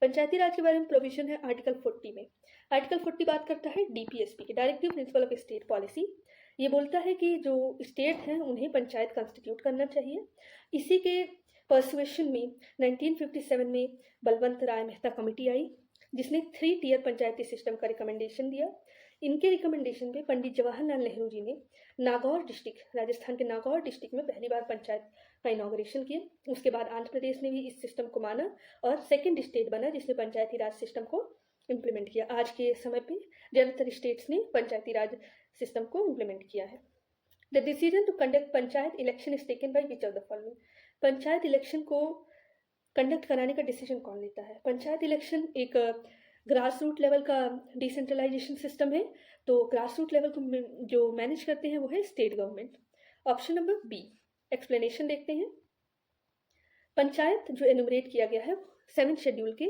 Panchayati raj के बारे में प्रोविजन है आर्टिकल 40 में। आर्टिकल 40 बात करता है डीपीएसपी की, directive principle of state policy. ये बोलता है कि जो स्टेट हैं उन्हें पंचायत कॉन्स्टिट्यूट करना चाहिए। इसी के परसुएशन में 1957 में बलवंत राय मेहता कमेटी आई, जिसने 3 टियर पंचायती सिस्टम का रिकमेंडेशन दिया। इनके रिकमेंडेशन पे पंडित जवाहरलाल नेहरू जी ने नागौर डिस्ट्रिक्ट, राजस्थान के नागौर डिस्ट्रिक्ट में पहली बार पंचायत का इनॉग्रेशन किया। उसके बाद आंध्र प्रदेश ने भी इस सिस्टम को माना और सेकेंड स्टेट बना जिसने पंचायती राज सिस्टम को इम्प्लीमेंट किया। आज के समय पे ज़्यादातर स्टेट्स ने पंचायती राज सिस्टम को इम्प्लीमेंट किया है। The decision to conduct panchayat election is taken by which of the following. Panchayat election को कंडक्ट कराने का डिसीजन कौन लेता है? पंचायत इलेक्शन एक ग्रास रूट लेवल का डिसेंट्रलाइजेशन सिस्टम है, तो ग्रास रूट लेवल को जो मैनेज करते हैं वो है state government. Option number B. Explanation देखते हैं। पंचायत जो एनुमरेट किया गया है 7th शेड्यूल के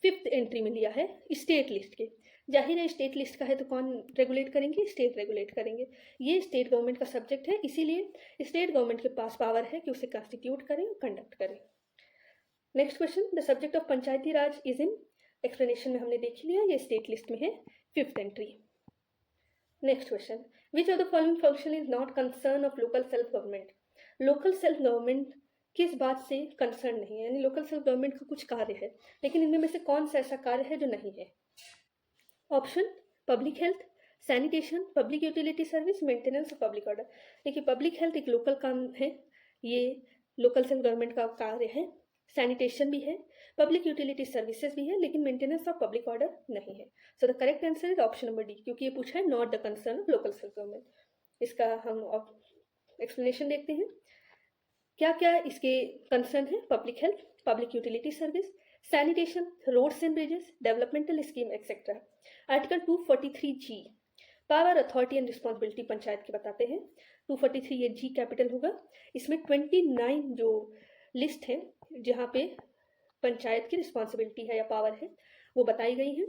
5th एंट्री में लिया है स्टेट लिस्ट के। जाहिर है स्टेट लिस्ट का है तो कौन रेगुलेट करेंगे? स्टेट रेगुलेट करेंगे। ये स्टेट गवर्नमेंट का सब्जेक्ट है, इसीलिए स्टेट गवर्नमेंट के पास पावर है कि उसे कॉन्स्टिट्यूट करें और कंडक्ट करें। Next question, the subject of Panchayati raj is in. Explanation में हमने देख लिया, ये स्टेट लिस्ट में है 5th entry. Next question, which of the following function is not concern of local self government. Local self government किस बात से कंसर्न नहीं है, यानी लोकल सेल्फ गवर्नमेंट का कुछ कार्य है, लेकिन इनमें से कौन सा ऐसा कार्य है जो नहीं है? Option, public health, sanitation, public utility service, maintenance of public order. देखिए पब्लिक हेल्थ एक लोकल काम है, ये लोकल सेल्फ गवर्नमेंट का कार्य है। सैनिटेशन भी है, पब्लिक यूटिलिटी सर्विसेज भी है, लेकिन मेंटेनेंस ऑफ पब्लिक ऑर्डर नहीं है। So the correct answer is option number D, क्योंकि ये पूछा है not the concern of local self government. इसका हम एक्सप्लेनेशन देखते हैं। क्या क्या इसके कंसर्न है? Public health, public utility service, sanitation, roads and bridges, developmental scheme etcetera. Article 243G power, authority and responsibility panchayat के बताते हैं। 243 ये जी कैपिटल होगा। इसमें 29 जो लिस्ट है जहाँ पे पंचायत की रिस्पॉन्सिबिलिटी है या पावर है वो बताई गई है,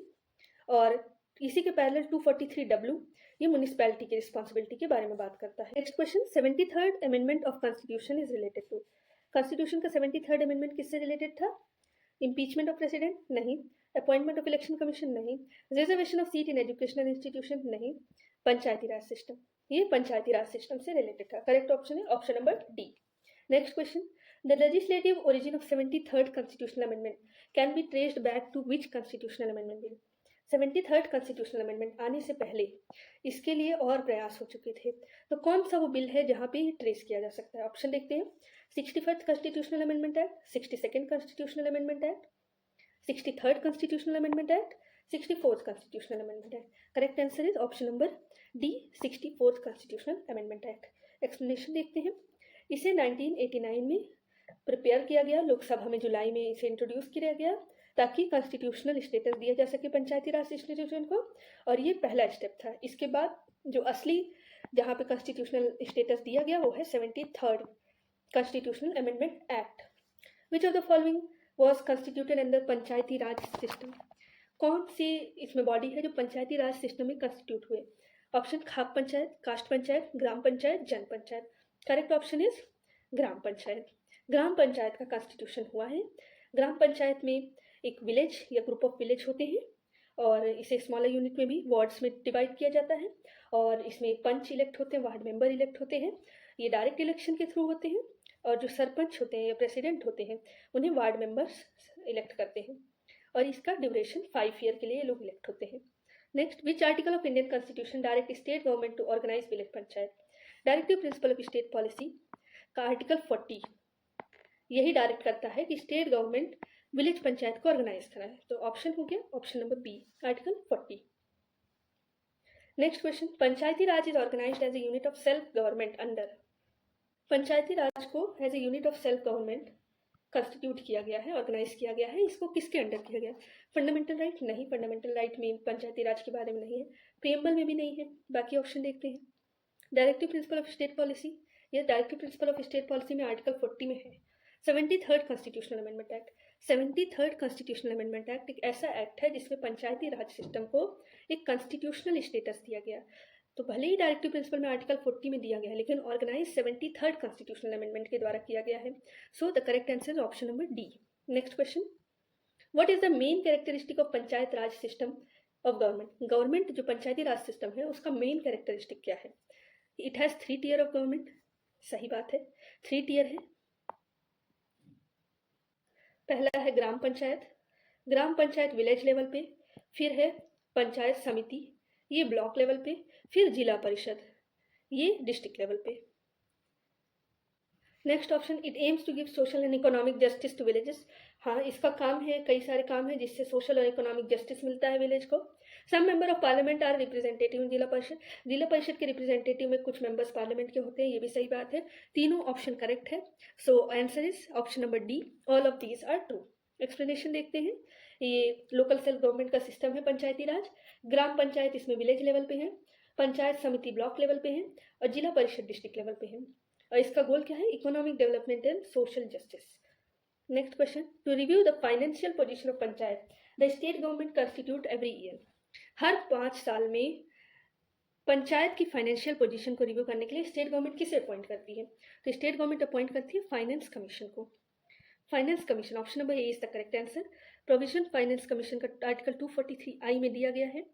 और इसी के पैरेलल 243W ये म्यूनिसिपैलिटी की रिस्पॉन्सिबिलिटी के बारे में बात करता है। Next question, 73rd amendment of constitution is related to. Constitution का 73rd अमेंडमेंट किससे रिलेटेड था? इम्पीचमेंट ऑफ प्रेसिडेंट नहीं, अपॉइंटमेंट ऑफ इलेक्शन कमीशन नहीं, reservation of seat in educational institution नहीं, पंचायती राज सिस्टम, ये पंचायती राज सिस्टम से रिलेटेड था। करेक्ट ऑप्शन है option number D. Next question, the legislative origin of 73rd constitutional amendment can be traced back to which constitutional amendment bill. 73rd constitutional amendment आने से पहले इसके लिए और प्रयास हो चुके थे, तो कौन सा वो बिल है जहाँ पे ये ट्रेस किया जा सकता है? ऑप्शन देखते हैं। 65th constitutional amendment act, 62nd constitutional amendment act, 63rd constitutional amendment act, 64th constitutional amendment act. Correct answer is option number D, 64th constitutional amendment act. Explanation देखते हैं। इसे 1989 में प्रिपेयर किया गया, लोकसभा में जुलाई में इसे इंट्रोड्यूस किया गया, ताकि कॉन्स्टिट्यूशनल स्टेटस दिया जा सके पंचायती राज इंस्टीट्यूशन को, और ये पहला स्टेप था। इसके बाद जो असली जहाँ पे कॉन्स्टिट्यूशनल स्टेटस दिया गया वो है 73rd constitutional amendment act. Which of the following was constituted under panchayati Raj system? कौन सी इसमें बॉडी है जो पंचायती राज सिस्टम में कॉन्स्टिट्यूट हुए? ऑप्शन खाप पंचायत, कास्ट पंचायत, ग्राम पंचायत, जन panchayat. Correct option is gram panchayat. Gram panchayat का कॉन्स्टिट्यूशन हुआ है। ग्राम पंचायत में एक विलेज या ग्रुप ऑफ विलेज होते हैं और इसे स्मॉलर यूनिट में भी वार्ड्स में डिवाइड किया जाता है, और इसमें पंच इलेक्ट होते हैं, वार्ड मेंबर इलेक्ट होते हैं। ये डायरेक्ट इलेक्शन के थ्रू होते हैं, और जो सरपंच होते हैं या प्रेसिडेंट होते हैं उन्हें वार्ड मेंबर्स इलेक्ट करते हैं, और इसका ड्यूरेशन 5 ईयर के लिए ये लोग इलेक्ट होते हैं। Next, which article of Indian constitution direct state government to organise village panchayat? Directive principle of state policy का आर्टिकल 40 यही डायरेक्ट करता है कि स्टेट गवर्नमेंट विलेज पंचायत को ऑर्गेनाइज कराए। तो ऑप्शन हो गया option number B, article 40। Next question, panchayati raj is organised as a unit of self government under? Panchayati raj को as a unit of self government constitute किया गया है, ऑर्गेनाइज किया गया है। इसको किसके अंडर किया गया? Fundamental right? नहीं, फंडामेंटल राइट में पंचायती राज के बारे में नहीं है, प्रीएम्बल में भी नहीं है। बाकी ऑप्शन देखते हैं। Directive principle of state policy, यह directive principle of state policy में आर्टिकल 40 में है। 73rd constitutional amendment act, 73rd constitutional amendment act एक ऐसा एक्ट है जिसमें पंचायती राज सिस्टम को एक कॉन्स्टिट्यूशनल स्टेटस दिया गया। तो भले ही डायरेक्टिव प्रिंसिपल में आर्टिकल 40 में दिया गया है, लेकिन ऑर्गेनाइज 73rd कॉन्स्टिट्यूशनल अमेंडमेंट के द्वारा किया गया है। So the correct answer option number D. Next question, what is the main characteristic of panchayat Raj system of government? Government जो पंचायती राज सिस्टम है उसका मेन कैरेक्टरिस्टिक क्या है? It has 3 tier of government. सही बात है, 3 टियर है। पहला है ग्राम पंचायत, ग्राम पंचायत विलेज लेवल पे, फिर है पंचायत समिति, ये ब्लॉक लेवल पे, फिर जिला परिषद, ये डिस्ट्रिक्ट लेवल पे। Next option, it aims to give social and economic justice to villages. हाँ, इसका काम है, कई सारे काम है जिससे सोशल और इकोनॉमिक जस्टिस मिलता है विलेज को। Some member of parliament are representative in zila parishad, जिला परिषद के रिप्रेजेंटेटिव में कुछ मेंबर्स पार्लियामेंट के होते हैं, ये भी सही बात है। तीनों ऑप्शन करेक्ट है। So answer is option number D, all of these are true. Explanation देखते हैं। ये लोकल सेल्फ गवर्नमेंट का सिस्टम है पंचायती राज। ग्राम पंचायत इसमें विलेज लेवल पे है, पंचायत समिति ब्लॉक लेवल पे है, और जिला परिषद डिस्ट्रिक्ट लेवल पे है। और इसका गोल क्या है? Economic development and social justice. Next question, to review the financial position of panchayat the state government constitute every year. हर 5 साल में पंचायत की फाइनेंशियल पोजीशन को रिव्यू करने के लिए स्टेट गवर्नमेंट किसे अपॉइंट करती है? तो स्टेट गवर्नमेंट अपॉइंट करती है फाइनेंस कमीशन को। Finance commission, option number A is the correct answer. Provision finance commission का आर्टिकल 243I में दिया गया है।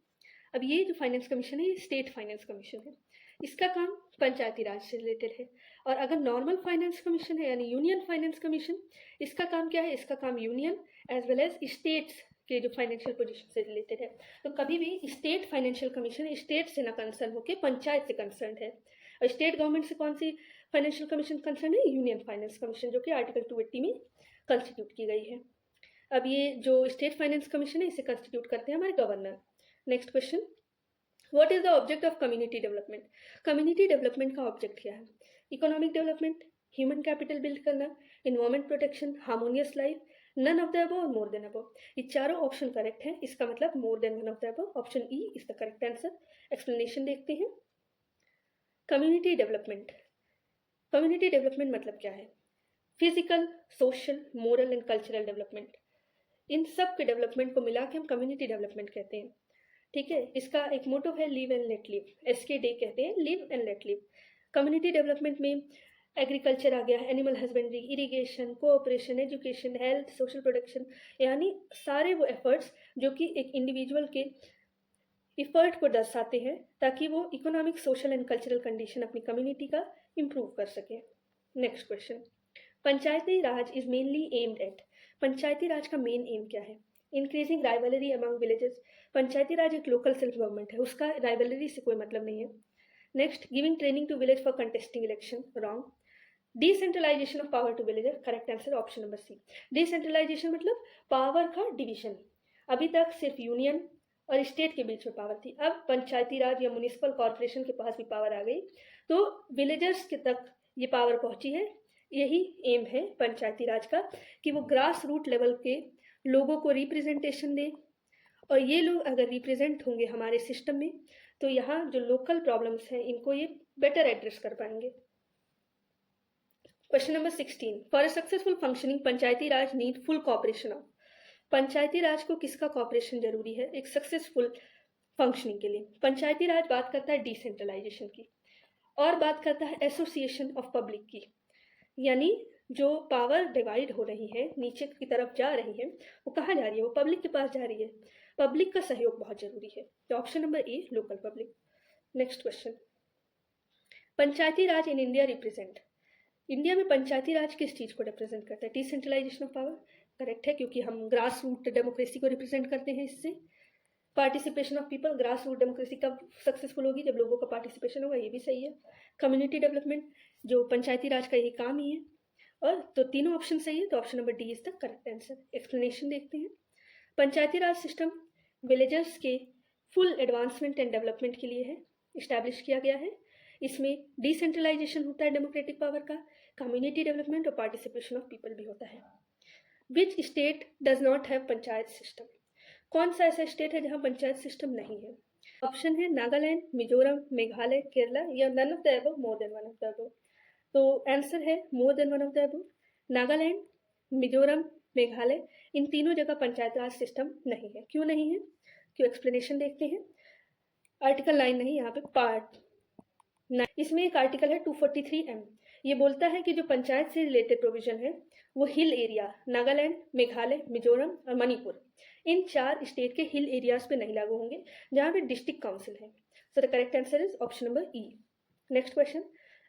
अब ये जो फाइनेंस कमीशन है ये स्टेट फाइनेंस कमीशन है, इसका काम पंचायती राज से रिलेटेड है। और अगर नॉर्मल फाइनेंस कमीशन है यानी यूनियन फाइनेंस कमीशन, इसका काम क्या है? इसका काम union as well as states के जो फाइनेंशियल पोजीशन से रिलेटेड है। तो कभी भी स्टेट फाइनेंशियल कमीशन स्टेट से ना कंसर्न होकर पंचायत से कंसर्न है। और स्टेट गवर्नमेंट से कौन सी फाइनेंशियल कमीशन कंसर्न है? यूनियन फाइनेंस कमीशन, जो कि आर्टिकल 280 में कंस्टिट्यूट की गई है। अब ये जो स्टेट फाइनेंस कमीशन है इसे कंस्टिट्यूट करते हैं हमारे governor. Next question, what is the object of community development? Community development का ऑब्जेक्ट क्या है? Economic development, human capital build करना, environment protection, harmonious life, none of the above और मोर देन अबव। ये चारों ऑप्शन करेक्ट है, इसका मतलब more than one of the above, option E is the correct answer. Explanation देखते हैं। Community development, community development मतलब क्या है? Physical, social, moral and cultural development, इन सब के डेवलपमेंट को मिला के हम कम्युनिटी डेवलपमेंट कहते हैं। ठीक है, इसका एक मोटो है live and let live, SK day कहते हैं, live and let live. Community development में एग्रीकल्चर आ गया, animal husbandry, irrigation, cooperation, education, health, social protection, यानी सारे वो एफर्ट्स जो कि एक इंडिविजुअल के इफर्ट को दर्शाते हैं ताकि वो economic, social and cultural condition अपनी कम्युनिटी का इम्प्रूव कर सके। Next question, panchayati raj is mainly aimed at, panchayati raj का मेन एम क्या है? Increasing rivalry among villages, panchayati raj एक लोकल सेल्फ गवर्नमेंट है, उसका राइवलरी से कोई मतलब नहीं है। Next, giving training to village for contesting election, wrong. Decentralisation of power to villager, correct answer option number C. Decentralisation मतलब पावर का डिवीजन, अभी तक सिर्फ यूनियन और स्टेट के बीच में पावर थी, अब पंचायती राज या म्यूनिसिपल कॉर्पोरेशन के पास भी पावर आ गई, तो विलेजर्स के तक ये पावर पहुंची है। यही एम है पंचायती राज का कि वो ग्रास रूट लेवल के लोगों को रिप्रेजेंटेशन दें, और ये लोग अगर रिप्रेजेंट होंगे हमारे सिस्टम में तो यहाँ जो लोकल प्रॉब्लम्स हैं इनको ये बेटर एड्रेस कर पाएंगे। Question number 16, for a successful functioning panchayati raj need full cooperation of. पंचायती राज को किसका कॉपरेशन जरूरी है एक सक्सेसफुल फंक्शनिंग के लिए? पंचायती राज बात करता है डिसेंट्रलाइजेशन की और बात करता है एसोसिएशन ऑफ पब्लिक की, यानी जो पावर डिवाइड हो रही है नीचे की तरफ जा रही है वो कहाँ जा रही है? वो पब्लिक के पास जा रही है। पब्लिक का सहयोग बहुत जरूरी है, तो option number A local public. Next question, panchayati Raj in India represent. India में पंचायती राज किस चीज को रिप्रेजेंट करता है? डिसेंट्रलाइजेशन ऑफ पावर, करेक्ट है, क्योंकि हम ग्रास रूट डेमोक्रेसी को रिप्रेजेंट करते हैं इससे। Participation of people, grass root democracy कब सक्सेसफुल होगी? जब लोगों का पार्टिसिपेशन होगा, ये भी सही है। कम्युनिटी डेवलपमेंट, जो पंचायती राज का यही काम ही है। और तो तीनों ऑप्शन सही है, तो option number D is the correct answer. Explanation देखते हैं। पंचायती राज सिस्टम विलेजर्स के फुल एडवांसमेंट एंड डेवलपमेंट के लिए है, इस्टेब्लिश किया गया है। इसमें डिसेंट्रलाइजेशन होता है डेमोक्रेटिक पावर का, कम्युनिटी डेवलपमेंट और पार्टिसिपेशन ऑफ पीपल भी होता है। Which state does not have panchayat system? कौन सा ऐसा स्टेट है जहां पंचायत सिस्टम नहीं है? ऑप्शन है नागालैंड, मिजोरम, मेघालय, केरला या none of the above, more than one of the above. तो आंसर है more than one of the above. Nagaland, Mizoram, Meghalaya, इन तीनों जगह पंचायत राज सिस्टम नहीं है। क्यों नहीं है? क्यों, एक्सप्लेनेशन देखते हैं। आर्टिकल 9 नहीं, यहाँ पे पार्ट 9, इसमें एक आर्टिकल है 243M, ये बोलता है कि जो पंचायत से रिलेटेड प्रोविजन है वो हिल एरिया, नागालैंड, मेघालय, मिजोरम और मणिपुर, इन 4 स्टेट के हिल एरियाज पे नहीं लागू होंगे जहाँ पे डिस्ट्रिक्ट काउंसिल है। So the correct answer is option number E. Next question,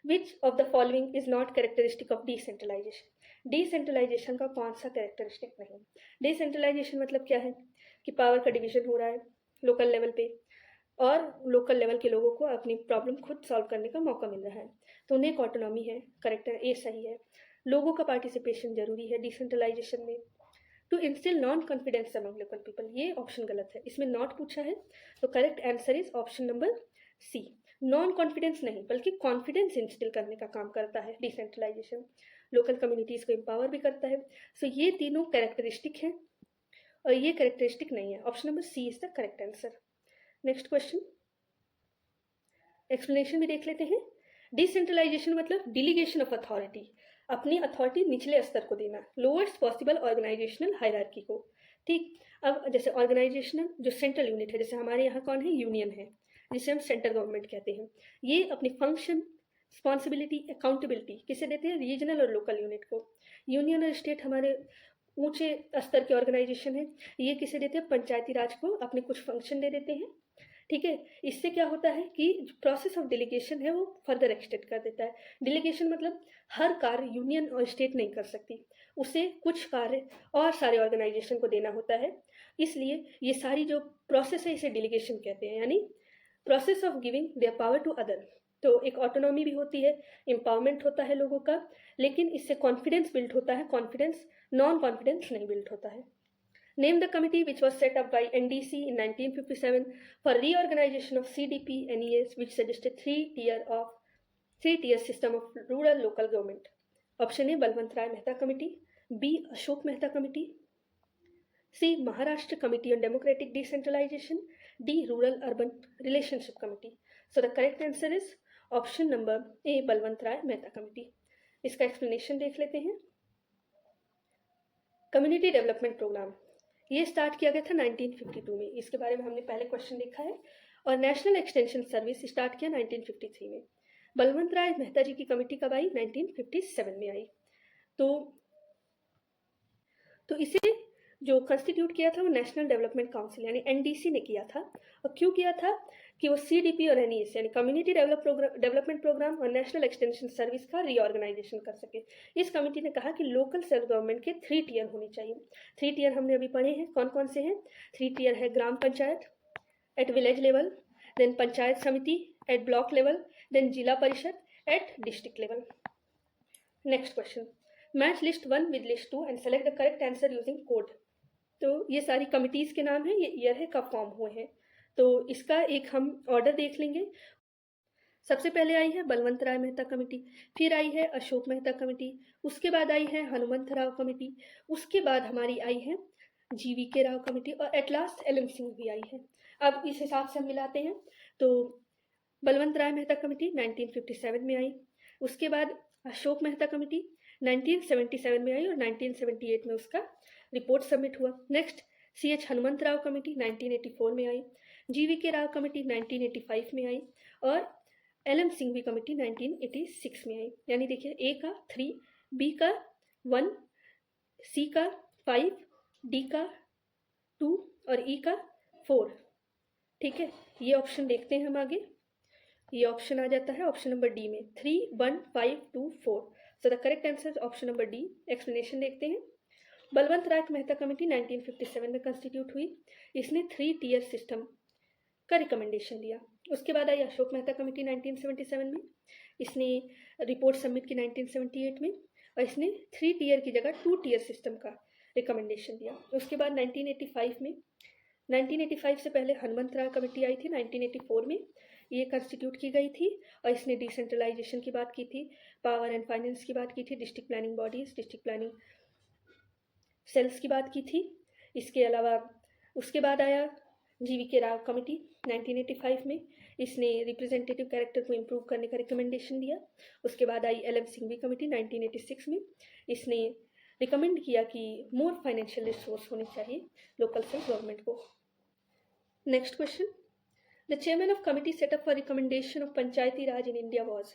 which of the following is not characteristic of decentralisation? Decentralisation का कौन सा कैरेक्टरिस्टिक नहीं? डिसेंट्रलाइजेशन मतलब क्या है कि पावर का डिवीजन हो रहा है लोकल लेवल पे और लोकल लेवल के लोगों को अपनी प्रॉब्लम खुद सॉल्व करने का मौका मिल रहा है, तो उन्हें एक ऑटोनॉमी है, करेक्ट है, ए सही है। लोगों का पार्टिसिपेशन जरूरी है डिसेंट्रलाइजेशन में। To instil non confidence among local people, ये ऑप्शन गलत है, इसमें नॉट पूछा है, तो correct answer is option number C. Non confidence नहीं बल्कि कॉन्फिडेंस इंस्टिल करने का काम करता है डिसेंट्रलाइजेशन, लोकल कम्युनिटीज को एम्पावर भी करता है। सो ये तीनों कैरेक्टरिस्टिक हैं और ये कैरेक्टरिस्टिक नहीं है, option number C is the correct answer. Next question, explanation भी देख लेते हैं। डिसेंट्रलाइजेशन मतलब डिलीगेशन ऑफ अथॉरिटी, अपनी अथॉरिटी निचले स्तर को देना, लोएस्ट पॉसिबल ऑर्गेनाइजेशनल हायरार्की को। ठीक, अब जैसे ऑर्गेनाइजेशनल जो सेंट्रल यूनिट है, जैसे हमारे यहाँ कौन है, यूनियन है, जिसे हम सेंट्रल गवर्नमेंट कहते हैं, ये अपनी फंक्शन, रिस्पॉन्सिबिलिटी, अकाउंटेबिलिटी किसे देते हैं? रीजनल और लोकल यूनिट को। यूनियन और स्टेट हमारे ऊंचे स्तर के ऑर्गेनाइजेशन है, ये किसे देते हैं? पंचायती राज को अपने कुछ फंक्शन दे देते हैं। ठीक है, इससे क्या होता है कि प्रोसेस ऑफ डेलीगेशन है वो फर्दर एक्सटेंड कर देता है। डेलीगेशन मतलब हर कार्य यूनियन और स्टेट नहीं कर सकती, उसे कुछ कार्य और सारे ऑर्गेनाइजेशन को देना होता है, इसलिए ये सारी जो प्रोसेस है इसे डेलीगेशन कहते हैं, यानी process of giving their power to other. तो एक ऑटोनॉमी भी होती है, एम्पावरमेंट होता है लोगों का, लेकिन इससे कॉन्फिडेंस बिल्ड होता है, कॉन्फिडेंस, नॉन कॉन्फिडेंस नहीं बिल्ड होता है। Name the committee which was set up by NDC in 1957 for reorganization of CDP NES, which suggested three-tier system of rural local government. Option A Balwant Rai Mehta committee, B Ashok Mehta committee, C Maharashtra Committee on Democratic Decentralization, D Rural Urban Relationship Committee. So the correct answer is option number A Balwant Rai Mehta committee. इसका explanation देख लेते हैं। Community development programme ये start किया गया था 1952 में, इसके बारे में हमने पहले क्वेश्चन देखा है। और नेशनल एक्सटेंशन सर्विस स्टार्ट किया 1953 में। बलवंत राय मेहता जी की कमेटी कब आई? 1957 में आई। तो इसे जो कंस्टिट्यूट किया था वो नेशनल डेवलपमेंट काउंसिल यानी एनडीसी ने किया था। और क्यों किया था कि वो सीडीपी और एनईएस यानी कम्युनिटी डेवलपमेंट प्रोग्राम और नेशनल एक्सटेंशन सर्विस का रीऑर्गेनाइजेशन कर सके। इस कमेटी ने कहा कि लोकल सेल्फ गवर्नमेंट के 3 टियर होने चाहिए। 3 टियर हमने अभी पढ़े हैं, कौन कौन से हैं? 3 टियर है gram panchayat at village level, then panchayat samiti at block level, then zila parishad at district level. Next question, match list 1 with list 2 and select the correct answer using code. तो ये सारी कमिटीज़ के नाम हैं, ये ईयर है कब फॉर्म हुए हैं, तो इसका एक हम ऑर्डर देख लेंगे। सबसे पहले आई है बलवंत राय मेहता कमेटी, फिर आई है अशोक मेहता कमेटी, उसके बाद आई है हनुमंत राव कमेटी, उसके बाद हमारी आई है GVK राव कमेटी, और एट लास्ट LM सिंह भी आई है। अब इस हिसाब से हम मिलाते हैं तो बलवंत राय मेहता कमेटी 1957 में आई, उसके बाद अशोक मेहता कमेटी 1977 में आई और 1978 में उसका रिपोर्ट सबमिट हुआ। Next CH Hanumant Rao committee 1984 में आई, GVK राव कमेटी 1985 में आई और LM सिंघवी कमेटी 1986 में आई। यानी देखिए A का 3, B का 1, C का 5, D का 2 और E का 4। ठीक है, ये ऑप्शन देखते हैं हम आगे। ये ऑप्शन आ जाता है ऑप्शन नंबर डी में 3, 1, 5, 2, 4। सो the correct answer option number D. Explanation देखते हैं। बलवंत राय मेहता कमेटी 1957 में कंस्टिट्यूट हुई। इसने 3 टियर सिस्टम का रिकमेंडेशन दिया। उसके बाद आई अशोक मेहता कमेटी 1977 में, इसने रिपोर्ट सबमिट की 1978 में और इसने 3 टियर की जगह 2 टियर सिस्टम का रिकमेंडेशन दिया। उसके बाद 1985 से पहले हनुमंत राय कमेटी आई थी 1984 में, ये कंस्टिट्यूट की गई थी और इसने डिसेंट्रलाइजेशन की बात की थी, पावर एंड फाइनेंस की बात की थी, district planning bodies, district planning cells की बात की थी। इसके अलावा उसके बाद आया GVK राव कमेटी 1985 में, इसने रिप्रेजेंटेटिव कैरेक्टर को इम्प्रूव करने का रिकमेंडेशन दिया। उसके बाद आई LM सिंघवी कमेटी 1986 में, इसने रिकमेंड किया कि मोर फाइनेंशियल रिसोर्स होने चाहिए लोकल सेल्फ गवर्नमेंट को। Next question, the chairman of committee setup for recommendation of Panchayati Raj in India was.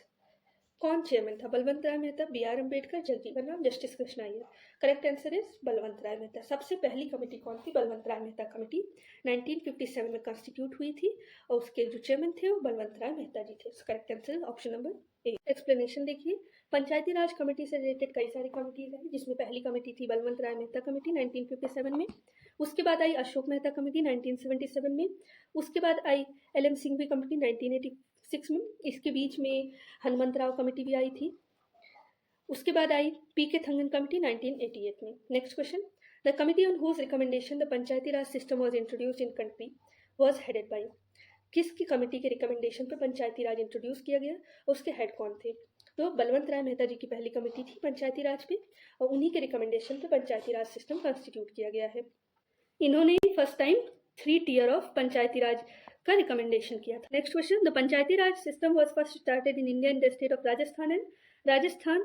कौन चेयरमैन था? Balwant Rai Mehta, BR Ambedkar, Jagjivan Ram, justice Krishna Iyer. Correct answer is Balwant Rai Mehta. सबसे पहली कमेटी कौन थी? बलवंत राय मेहता कमेटी 1957 में कंस्टिट्यूट हुई थी और उसके जो चेयरमैन थे वो बलवंत राय मेहता जी थे। करेक्ट आंसर ऑप्शन नंबर ए। एक्सप्लेनेशन देखिए, पंचायती राज कमेटी से रिलेटेड कई सारी कमेटीज हैं, जिसमें पहली कमेटी थी बलवंत राय मेहता कमेटी 1957 में, उसके बाद आई अशोक मेहता कमेटी 1977 में, उसके बाद आई LM सिंघवी कमेटी 1986 में, इसके बीच में हनुमंत राव कमेटी भी आई थी, उसके बाद आई PK थंगन कमेटी 1988 में। Next question, the committee on whose recommendation the Panchayati Raj system was introduced in country was headed by. किसकी कमेटी के रिकमेंडेशन पर पंचायती राज इंट्रोड्यूस किया गया, उसके हेड कौन थे? तो बलवंत राय मेहता जी की पहली कमेटी थी पंचायती राज पे और उन्हीं के रिकमेंडेशन पे पंचायती राज सिस्टम कंस्टिट्यूट किया गया है। इन्होंने फर्स्ट टाइम 3 टियर ऑफ पंचायती राज का रिकमेंडेशन किया था। Next question, the Panchayati Raj system was first started in India in the state of Rajasthan and Rajasthan.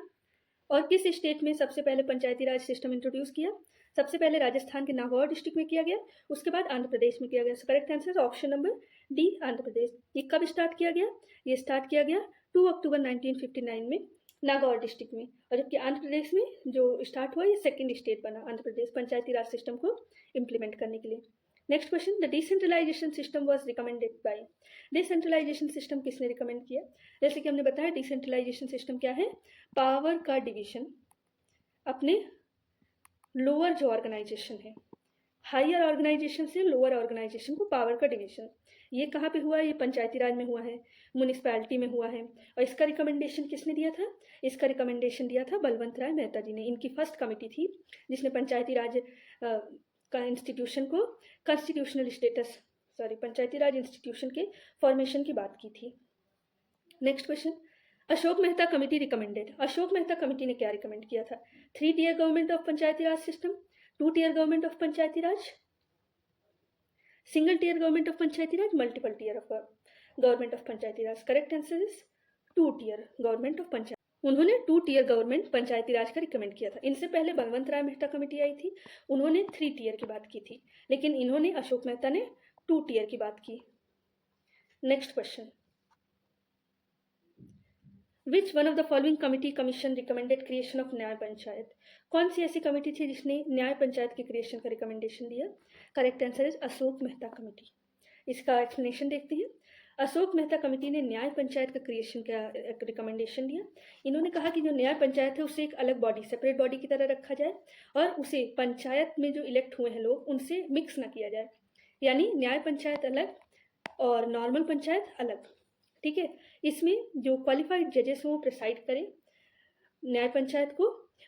और किस स्टेट में सबसे पहले पंचायती राज सिस्टम इंट्रोड्यूस किया? सबसे पहले राजस्थान के नागौर डिस्ट्रिक्ट में किया गया, उसके बाद आंध्र प्रदेश में किया गया। Correct answer option number D, Andhra Pradesh. ये कब स्टार्ट किया गया? ये स्टार्ट किया गया 2 अक्टूबर 1959 में नागौर डिस्ट्रिक्ट में, और जबकि आंध्र प्रदेश में जो स्टार्ट हुआ ये सेकेंड स्टेट बना आंध्र प्रदेश पंचायती राज सिस्टम को इम्प्लीमेंट करने के लिए। Next question, the decentralisation system was recommended by. Decentralisation system किसने रिकमेंड किया? जैसे कि हमने बताया डिसेंट्रलाइजेशन सिस्टम क्या है? पावर का डिवीजन अपने लोअर जो ऑर्गेनाइजेशन है, हायर ऑर्गेनाइजेशन से लोअर ऑर्गेनाइजेशन को पावर का डिवीजन। ये कहाँ पे हुआ है? ये पंचायती राज में हुआ है, म्यूनिसपैलिटी में हुआ है, और इसका रिकमेंडेशन किसने दिया था? इसका रिकमेंडेशन दिया था बलवंत राय मेहता जी ने। इनकी फर्स्ट कमेटी थी जिसने पंचायती राज का इंस्टीट्यूशन को constitutional status Panchayati Raj institution के फॉर्मेशन की बात की थी। Next question, Ashok Mehta committee recommended. Ashok Mehta committee ने क्या रिकमेंड किया था? 3 tier government of Panchayati Raj system, 2 tier government of Panchayati Raj, single tier government of Panchayati Raj, multiple tier of government of Panchayati Raj. Correct answer is 2 tier government of panchayat. उन्होंने 2 tier government पंचायती राज का recommend किया था। इनसे पहले बलवंत राय मेहता कमेटी आई थी, उन्होंने 3 टियर की बात की थी, लेकिन इन्होंने अशोक मेहता ने 2 टियर की बात की। Next question, which one of the following committee commission recommended creation of न्याय पंचायत। कौन सी ऐसी कमेटी थी जिसने न्याय पंचायत के क्रिएशन का रिकमेंडेशन दिया? Correct answer is Ashok Mehta committee. इसका एक्सप्लेनेशन देखते हैं। अशोक मेहता कमेटी ने न्याय पंचायत का क्रिएशन का रिकमेंडेशन दिया। इन्होंने कहा कि जो न्याय पंचायत है उसे एक अलग बॉडी, सेपरेट बॉडी की तरह रखा जाए और उसे पंचायत में जो इलेक्ट हुए हैं लोग उनसे मिक्स ना किया जाए, यानी न्याय पंचायत अलग और नॉर्मल पंचायत अलग। ठीक है, इसमें जो क्वालिफाइड जजेस हों वो प्रिसाइड करें न्याय पंचायत को,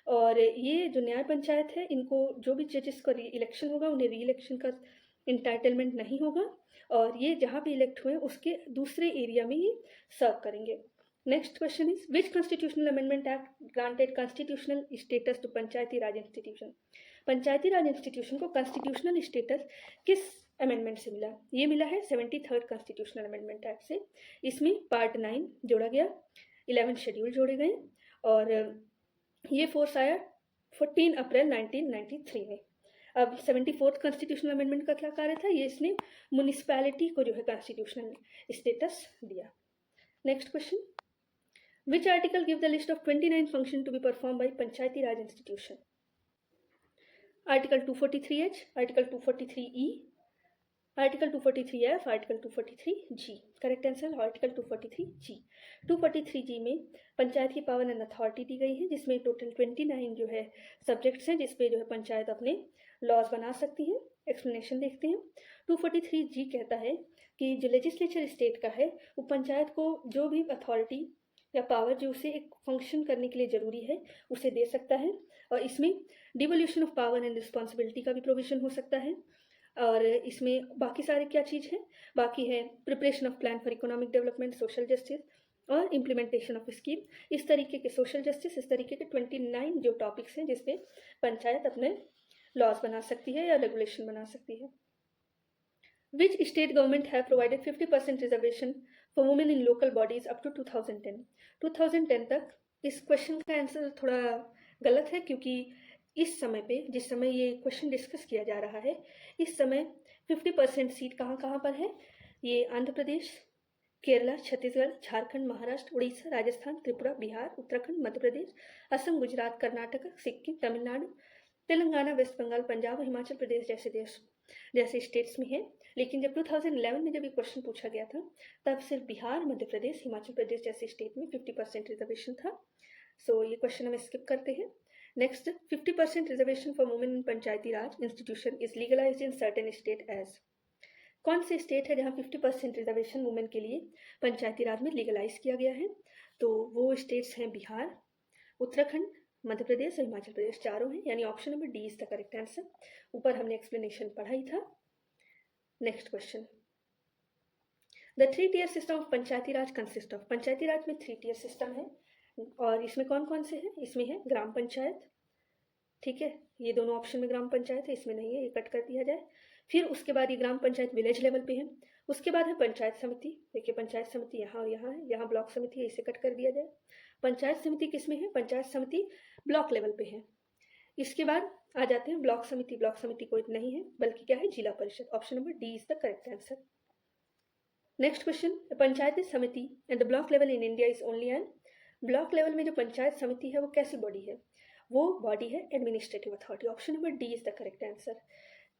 और ये जो न्याय पंचायत है इनको जो भी जजेस का इलेक्शन होगा उन्हें री इलेक्शन का इंटाइटलमेंट नहीं होगा, और ये जहाँ पे इलेक्ट हुए उसके दूसरे एरिया में ही सर्व करेंगे। Next question is, which constitutional amendment act granted constitutional status to Panchayati Raj institution? Panchayati Raj institution को कॉन्स्टिट्यूशनल स्टेटस किस अमेंडमेंट से मिला? ये मिला है 73rd कॉन्स्टिट्यूशनल अमेंडमेंट एक्ट से। इसमें पार्ट 9 जोड़ा गया, 11 शेड्यूल जोड़े गए और ये फोर्स आया 14 अप्रैल 1993 में। अब 74th कॉन्स्टिट्यूशनल अमेंडमेंट का क्या कार्य था? ये इसने म्यूनिसिपैलिटी को जो है कॉन्स्टिट्यूशनल स्टेटस दिया। Next question, which article give the list of 29 functions to be performed by Panchayati Raj institution? Article 243H, Article 243E, Article 243F, Article 243G. Correct answer Article 243G. 243G में पंचायत की power and authority दी गई है, जिसमें total 29 जो है subjects हैं जिसपे जो है पंचायत अपने लॉज बना सकती है। एक्सप्लेनेशन देखते हैं। 243G कहता है कि जो लेजिस्लेचर स्टेट का है वो पंचायत को जो भी अथॉरिटी या पावर जो उसे एक फंक्शन करने के लिए ज़रूरी है उसे दे सकता है, और इसमें devolution of power and responsibility का भी प्रोविजन हो सकता है। और इसमें बाकी सारे क्या चीज़ है, बाकी है preparation of plan for economic development, social justice और इम्प्लीमेंटेशन ऑफ स्कीम। इस तरीके के सोशल जस्टिस, इस तरीके के 29 जो टॉपिक्स हैं जिसपे पंचायत अपने लॉज बना सकती है या रेगुलेशन बना सकती है। Which state government have provided 50% reservation for women in local bodies up to 2010? 2010 तक। इस क्वेश्चन का आंसर थोड़ा गलत है, क्योंकि इस समय पे जिस समय ये क्वेश्चन डिस्कस किया जा रहा है इस समय 50% सीट कहाँ कहाँ पर है? ये आंध्र प्रदेश, केरला, छत्तीसगढ़, झारखंड, महाराष्ट्र, उड़ीसा, राजस्थान, त्रिपुरा, बिहार, उत्तराखंड, मध्य प्रदेश, असम, गुजरात, कर्नाटक, सिक्किम, तमिलनाडु, तेलंगाना, वेस्ट बंगाल, पंजाब और हिमाचल प्रदेश जैसे स्टेट्स में है। लेकिन जब 2011 में जब ये क्वेश्चन पूछा गया था तब सिर्फ बिहार, मध्य प्रदेश, हिमाचल प्रदेश जैसे स्टेट में 50% रिजर्वेशन था। सो ये क्वेश्चन हम स्किप करते हैं। Next, 50% reservation for women in Panchayati Raj institution is legalised in certain state as. कौन से स्टेट है जहाँ 50% रिजर्वेशन वुमेन के लिए पंचायती राज में लीगलाइज किया गया है? तो वो स्टेट्स हैं बिहार, उत्तराखंड, मध्य प्रदेश और हिमाचल प्रदेश, चारों हैं, यानी option number D is the correct answer. ऊपर हमने एक्सप्लेनेशन पढ़ा ही था। Next question, the 3-tier system of Panchayati Raj consist of. पंचायती राज में 3-tier सिस्टम है और इसमें कौन कौन से हैं? इसमें है ग्राम पंचायत, ठीक है, ये दोनों ऑप्शन में ग्राम पंचायत है, इसमें नहीं है, ये कट कर दिया जाए। फिर उसके बाद ये ग्राम पंचायत विलेज लेवल पे है। उसके बाद है पंचायत समिति, देखिए पंचायत समिति यहाँ और यहाँ है, यहाँ ब्लॉक समिति है, इसे कट कर दिया जाए। पंचायत समिति किस में है? पंचायत समिति ब्लॉक लेवल पे है। इसके बाद आ जाते हैं ब्लॉक समिति। ब्लॉक समिति कोई नहीं है बल्कि क्या है? Zila Parishad. Option number D is the correct answer. Next question, panchayat samiti at the block level in India is only an. Block level में जो पंचायत समिति है वो कैसी बॉडी है? वो बॉडी है administrative authority. Option number D is the correct answer,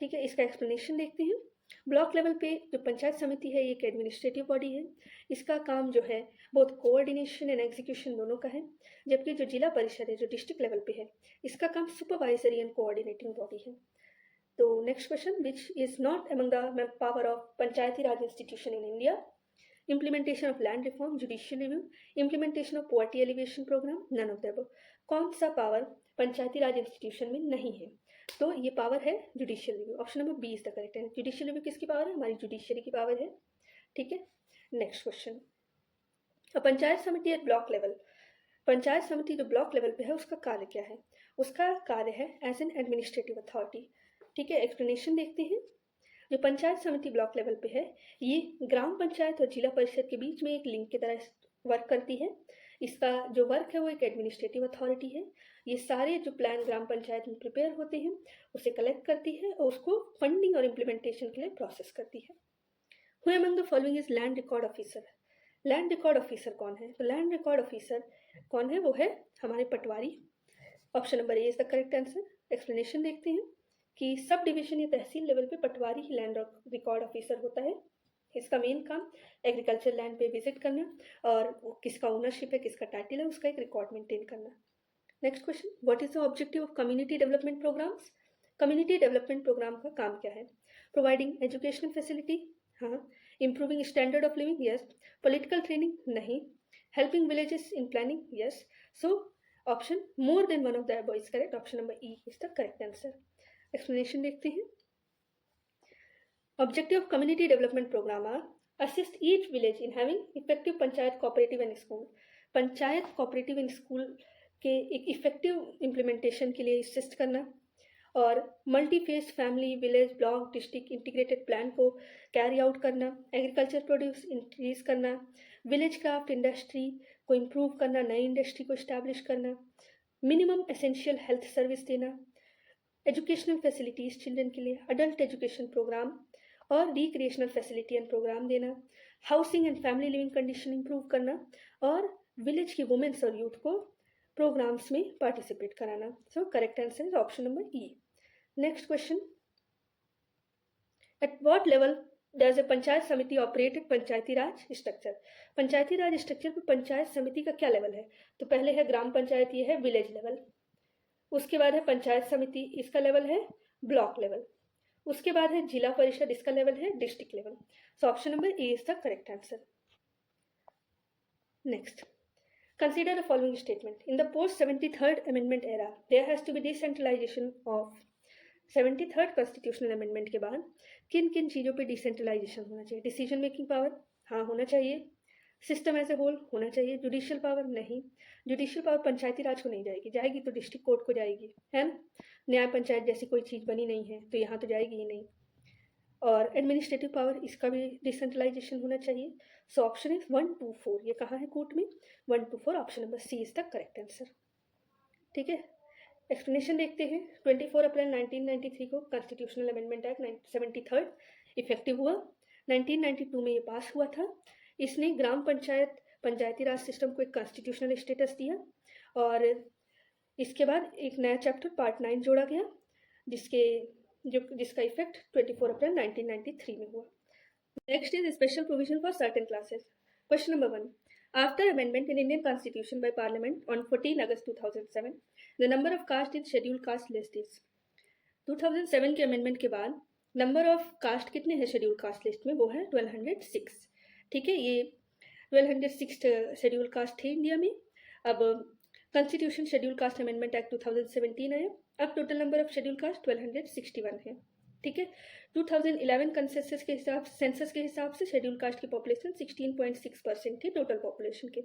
ठीक है। इसका एक्सप्लेनेशन देखते हैं। ब्लॉक लेवल पे जो पंचायत समिति है ये एक एडमिनिस्ट्रेटिव बॉडी है। इसका काम जो है बहुत कोऑर्डिनेशन एंड एग्जीक्यूशन दोनों का है, जबकि जो जिला परिषद है जो डिस्ट्रिक्ट लेवल पे है इसका काम सुपरवाइजरी एंड कोऑर्डिनेटिंग बॉडी है। तो next question, which is not among the power of Panchayati Raj institution in India? Implementation of land reform, judicial review, implementation of poverty alleviation programme, none of the above. कौन सा power पंचायती Raj institution में नहीं है? तो ये power है judicial review. Option number B is the correct है। Judicial review किसकी पावर है? हमारी जुडिशियरी की पावर है, ठीक है। Next question, panchayat samiti at block level. Panchayat समिति जो ब्लॉक लेवल पे है उसका कार्य क्या है? उसका कार्य है एज एन एडमिनिस्ट्रेटिव अथॉरिटी, ठीक है। एक्सप्लेनेशन देखते हैं। जो पंचायत समिति ब्लॉक लेवल पे है ये ग्राम पंचायत और जिला परिषद के बीच में एक लिंक की तरह वर्क करती है। इसका जो वर्क है वो एक एडमिनिस्ट्रेटिव अथॉरिटी है। ये सारे जो प्लान ग्राम पंचायत में प्रिपेयर होते हैं उसे कलेक्ट करती है और उसको फंडिंग और इम्प्लीमेंटेशन के लिए प्रोसेस करती है। Who among the following is land record officer? Land record officer कौन है? तो लैंड रिकॉर्ड ऑफिसर कौन है? वो है हमारे patwari. Option number A is the correct answer. Explanation देखते हैं कि सब डिवीजन या तहसील लेवल पे पटवारी ही लैंड रिकॉर्ड ऑफिसर होता है। इसका मेन काम एग्रीकल्चर लैंड पे विजिट करना और किसका ओनरशिप है, किसका टाइटल है, उसका एक रिकॉर्ड मेंटेन करना। Next question, what is the objective of community development programs? Community development program का काम क्या है? प्रोवाइडिंग एजुकेशनल फैसिलिटी, हाँ। Improving standard of living, yes. Political training, नहीं। Helping villages in planning, yes. So option more than one of the above is correct. Option number E is the correct answer. Explanation देखते हैं। Objective of community development program are assist each village in having effective panchayat cooperative and school. Panchayat cooperative in school के एक effective implementation के लिए assist करना, और multi face family village block district integrated plan को carry out करना, agriculture produce increase करना, village craft industry को इम्प्रूव करना, नई इंडस्ट्री को इस्टेब्लिश करना, मिनिमम एसेंशियल हेल्थ सर्विस देना, एजुकेशनल फैसिलिटीज़ चिल्ड्रन के लिए, अडल्ट एजुकेशन प्रोग्राम और रिक्रिएशनल फैसिलिटी एंड प्रोग्राम देना, housing and family living condition improve करना, और विलेज की वुमेन्स और यूथ को प्रोग्राम्स में पार्टिसिपेट कराना. So correct answer is option number E. Next question, at what level does a panchayat samiti operated Panchayati Raj structure. Panchayati Raj structure पर पंचायत समिति का क्या लेवल है? तो पहले है ग्राम पंचायत, ये है विलेज लेवल. उसके बाद है पंचायत समिति, इसका लेवल है ब्लॉक लेवल. उसके बाद है जिला परिषद, इसका लेवल है district level. So option number A is the correct answer. Next, consider the following statement. In the post 73rd amendment era, there has to be decentralization of 73rd constitutional amendment के बाद किन किन चीज़ों पे decentralisation होना चाहिए? Decision making power, हाँ होना चाहिए. सिस्टम एज ए होल होना चाहिए. जुडिशियल पावर नहीं, जुडिशियल पावर पंचायती राज को नहीं जाएगी, जाएगी तो डिस्ट्रिक्ट कोर्ट को जाएगी, है ना. न्याय पंचायत जैसी कोई चीज़ बनी नहीं है तो यहाँ तो जाएगी ही नहीं. और एडमिनिस्ट्रेटिव पावर, इसका भी डिसेंट्रलाइजेशन होना चाहिए. So option is 1, 2, 4. ये कहाँ है कोर्ट में? 1, 2, 4. Option number C is the correct answer. ठीक है, एक्सप्लेनेशन देखते हैं. 24 अप्रैल 1993 को कॉन्स्टिट्यूशनल अमेंडमेंट एक्ट 73 इफेक्टिव हुआ. 1992 में ये पास हुआ था. इसने ग्राम पंचायत पंचायती राज सिस्टम को एक कॉन्स्टिट्यूशनल स्टेटस दिया, और इसके बाद एक नया चैप्टर पार्ट 9 जोड़ा गया, जिसका इफेक्ट 24 अप्रैल 1993 में हुआ. Next is special provision for certain classes. Question number 1. After amendment in Indian constitution by parliament on 14 August 2007, the number of caste in schedule caste list is. 2007 के अमेंडमेंट के बाद number of cast कितने हैं schedule caste list में? वो है 1206. ठीक है, ये 1206 शेड्यूल कास्ट थे इंडिया में. अब constitution schedule caste amendment act 2017 आया. अब total number of schedule caste 1261 है. ठीक है, 2011 कंसेंसस के हिसाब से शेड्यूल कास्ट की पॉपुलेशन 16.6% थी टोटल पॉपुलेशन के.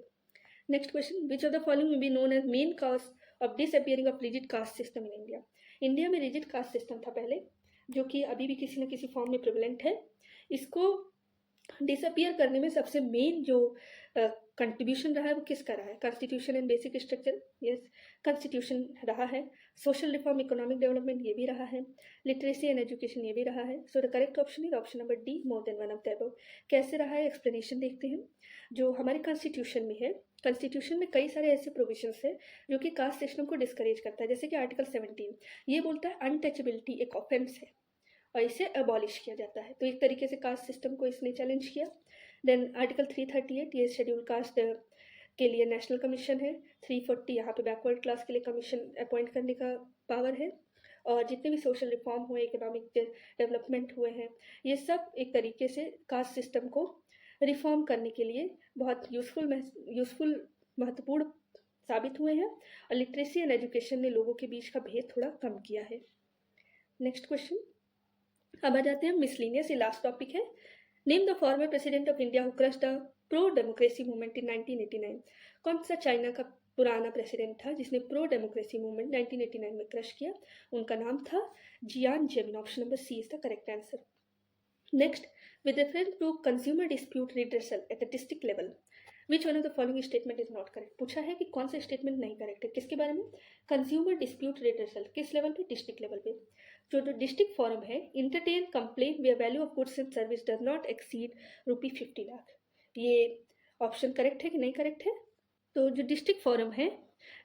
Next question, which of the following may be known as main cause of disappearing of rigid caste system in India. India में रिजिड कास्ट सिस्टम था पहले, जो कि अभी भी किसी न किसी फॉर्म में प्रिवेलेंट है. इसको डिसअपियर करने में सबसे मेन जो कंट्रीब्यूशन रहा है वो किसका रहा है? Constitution and basic structure, yes constitution रहा है. सोशल रिफॉर्म, इकोनॉमिक डेवलपमेंट, ये भी रहा है. लिटरेसी एंड एजुकेशन, ये भी रहा है. So the correct option is option number D, more than one of the above. कैसे रहा है एक्सप्लेनेशन देखते हैं. जो हमारे कॉन्स्टिट्यूशन में है, कॉन्स्टिट्यूशन में कई सारे ऐसे प्रोविजंस है जो कि कास्ट सिस्टम को डिस्करेज करता है. जैसे कि आर्टिकल 17 ये बोलता है अनटचेबिलिटी एक ऑफेंस है और इसे अबॉलिश किया जाता है. तो एक तरीके से कास्ट सिस्टम को इसने चैलेंज किया. देन आर्टिकल 338 ये शेड्यूल कास्ट के लिए नेशनल कमीशन है. 340 यहाँ पे बैकवर्ड क्लास के लिए कमीशन अपॉइंट करने का पावर है. और जितने भी सोशल रिफॉर्म हुए, इकोनॉमिक डेवलपमेंट हुए हैं, ये सब एक तरीके से कास्ट सिस्टम को रिफॉर्म करने के लिए बहुत यूज़फुल महत्वपूर्ण साबित हुए हैं. और लिटरेसी एंड एजुकेशन ने लोगों के बीच का भेद थोड़ा कम किया है. नेक्स्ट क्वेश्चन, अब आ जाते हैं मिसलिनियस, ये लास्ट टॉपिक है. Name the former president of India who crushed the pro democracy movement in 1989. कौन सा चाइना का पुराना प्रेसिडेंट था जिसने प्रो डेमोक्रेसी मूवमेंट 1989 में क्रश किया? उनका नाम था Jiang Zemin. Option number C is the correct answer. Next, with reference to consumer dispute redressal at the district level, which one of the following statement is not correct. पूछा है कि कौन सा स्टेटमेंट नहीं करेक्ट है. किसके बारे में? कंज्यूमर डिस्प्यूट रिड्रेसल किस लेवल पे? डिस्ट्रिक्ट लेवल पे. जो डिस्ट्रिक्ट फॉरम है, entertain complaint where value of goods and service does not exceed ₹50 lakh. ये ऑप्शन करेक्ट है कि नहीं करेक्ट है? तो जो डिस्ट्रिक्ट फॉरम है,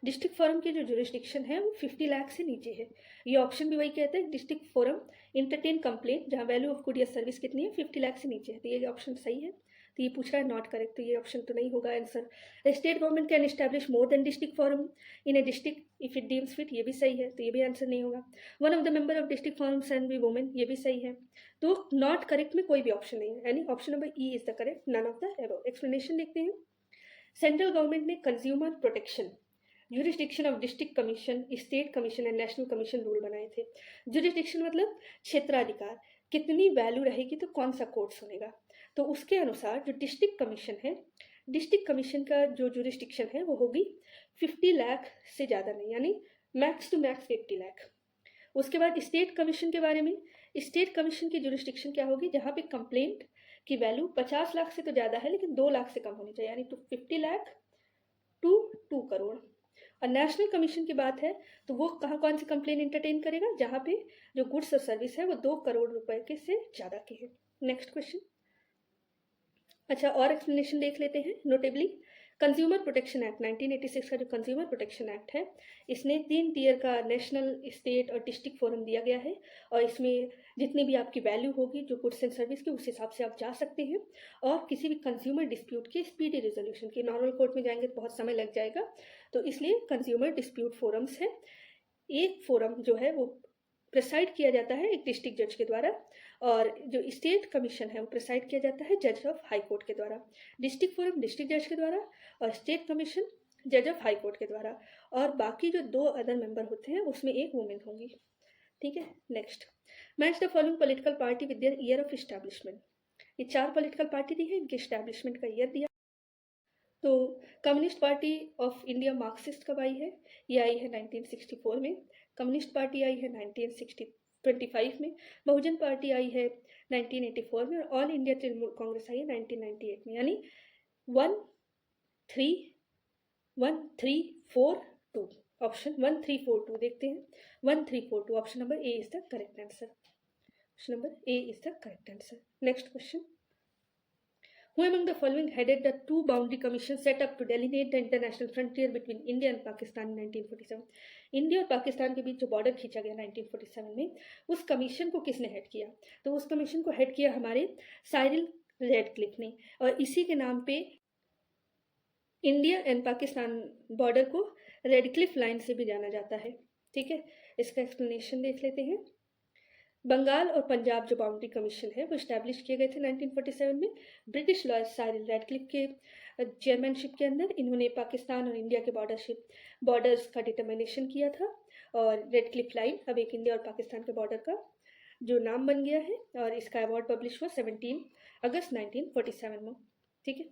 डिस्ट्रिक्ट फॉरम की जो जुरिस्डिक्शन है वो 50 लाख से नीचे है. ये ऑप्शन भी वही कहता है, डिस्ट्रिक्ट फॉरम इंटरटेन कंप्लेंट जहाँ वैल्यू ऑफ गुड या सर्विस कितनी है? 50 लाख से नीचे है. तो ये ऑप्शन सही है. तो ये पूछ रहा है नॉट करेक्ट, तो ये ऑप्शन तो नहीं होगा आंसर. State government can establish more than district forum in a district if it deems fit, ये भी सही है. तो ये भी आंसर नहीं होगा. One of the member of district forum can be women, ये भी सही है. तो नॉट करेक्ट में कोई भी ऑप्शन नहीं है, यानी option number E is the correct, none of the above. Explanation देखते हैं. सेंट्रल गवर्नमेंट ने consumer protection, jurisdiction of district commission, state commission and national commission rule बनाए थे. जुरिस्डिक्शन मतलब क्षेत्राधिकार, कितनी वैल्यू रहेगी तो कौन सा कोर्ट सुनेगा. तो उसके अनुसार जो डिस्ट्रिक्ट कमीशन है, डिस्ट्रिक्ट कमीशन का जो जुरिस्डिक्शन है वो होगी 50 लाख से ज़्यादा नहीं, यानी मैक्स टू मैक्स 50 लाख। उसके बाद स्टेट कमीशन के बारे में, स्टेट कमीशन की जुरिस्डिक्शन क्या होगी, जहाँ पे कंप्लेंट की वैल्यू 50 लाख से तो ज़्यादा है लेकिन 2 लाख से कम होनी चाहिए, यानी 50 लाख टू 2 करोड़। और नेशनल कमीशन की बात है तो वो कौन सी कंप्लेन एंटरटेन करेगा, जहाँ पे जो गुड्स और सर्विस है वो 2 करोड़ रुपए के से ज़्यादा की है। Next question. अच्छा, और एक्सप्लेनेशन देख लेते हैं। नोटेबली कंज्यूमर प्रोटेक्शन एक्ट 1986 का जो कंज्यूमर प्रोटेक्शन एक्ट है, इसने 3 टियर का नेशनल, स्टेट और डिस्ट्रिक्ट फोरम दिया गया है, और इसमें जितनी भी आपकी वैल्यू होगी जो गुड्स एंड सर्विस की, उस हिसाब से आप जा सकते हैं। और किसी भी कंज्यूमर डिस्प्यूट के स्पीडी रिजोल्यूशन की, नॉर्मल कोर्ट में जाएंगे तो बहुत समय लग जाएगा, तो इसलिए कंज्यूमर डिस्प्यूट फोरम्स है। एक फोरम जो है वो प्रिसाइड किया जाता है एक डिस्ट्रिक्ट जज के द्वारा, और जो स्टेट कमीशन है वो प्रिसाइड किया जाता है जज ऑफ हाई कोर्ट के द्वारा। डिस्ट्रिक्ट फोरम डिस्ट्रिक्ट जज के द्वारा और स्टेट कमीशन जज ऑफ हाई कोर्ट के द्वारा, और बाकी जो 2 अदर मेंबर होते हैं उसमें एक वुमेन होंगी। ठीक है। Next, match the following political party with their year of establishment. ये 4 पॉलिटिकल पार्टी दी है, इनके एस्टैब्लिशमेंट का ईयर दिया। तो communist party of India Marxist कब आई है, ये आई है 1964 में। कम्युनिस्ट पार्टी आई है 1925 में। बहुजन पार्टी आई है 1984 में, और ऑल इंडिया तृणमूल कांग्रेस आई है 1998 में। यानी 1-3-1-3-4-2, ऑप्शन 1-3-4-2 देखते हैं। 1-3-4-2, option number A is the correct answer. Option number A is the correct answer. Next question. Who among the following headed the 2 boundary commissions set up to delineate the international frontier between India and Pakistan in 1947? India और पाकिस्तान के बीच जो border खींचा गया 1947 में, उस commission को किसने head किया? तो उस कमीशन को हेड किया हमारे साइरिल रेडक्लिफ ने, और इसी के नाम पे इंडिया एंड पाकिस्तान बॉर्डर को रेडक्लिफ लाइन से भी जाना जाता है। ठीक है, इसका एक्सप्लेनेशन देख लेते हैं। बंगाल और पंजाब जो बाउंड्री कमीशन है वो इस्टेब्लिश किए गए थे 1947 में ब्रिटिश लॉयर साइरिल रेडक्लिफ के चेयरमैनशिप के अंदर। इन्होंने पाकिस्तान और इंडिया के बॉर्डर्स का डिटर्मिनेशन किया था, और रेडक्लिफ लाइन अब एक इंडिया और पाकिस्तान के बॉर्डर का जो नाम बन गया है, और इसका अवार्ड पब्लिश हुआ 17 अगस्त 1947 में। ठीक है।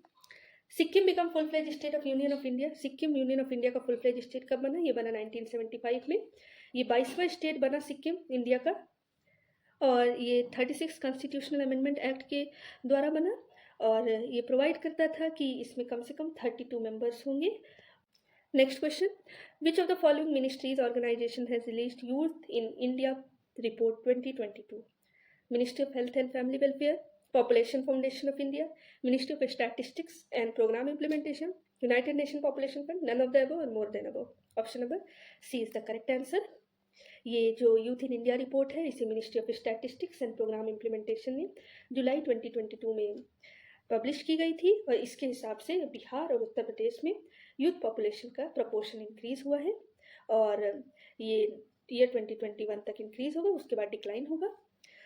Sikkim become full fledge state of union of India. Sikkim union of India का फुल फ्लेज स्टेट कब बना? ये बना 1975 में। ये 22वां स्टेट बना सिक्किम इंडिया का, और ये 36 कॉन्स्टिट्यूशनल अमेंडमेंट एक्ट के द्वारा बना, और ये प्रोवाइड करता था कि इसमें कम से कम 32 मेंबर्स होंगे। Next question. Which of the following ministries organization has released youth in India report 2022? Ministry of health and family welfare, population foundation of India, ministry of statistics and programme implementation, united nation population fund, none of the above और more than above. Option number C is the correct answer. ये जो youth in India report है, इसे ministry of statistics and programme implementation ने जुलाई 2022 में publish की गई थी, और इसके हिसाब से बिहार और उत्तर प्रदेश में यूथ पॉपुलेशन का प्रपोर्शन इंक्रीज हुआ है, और ये ईयर 2021 तक इंक्रीज होगा, उसके बाद डिक्लाइन होगा।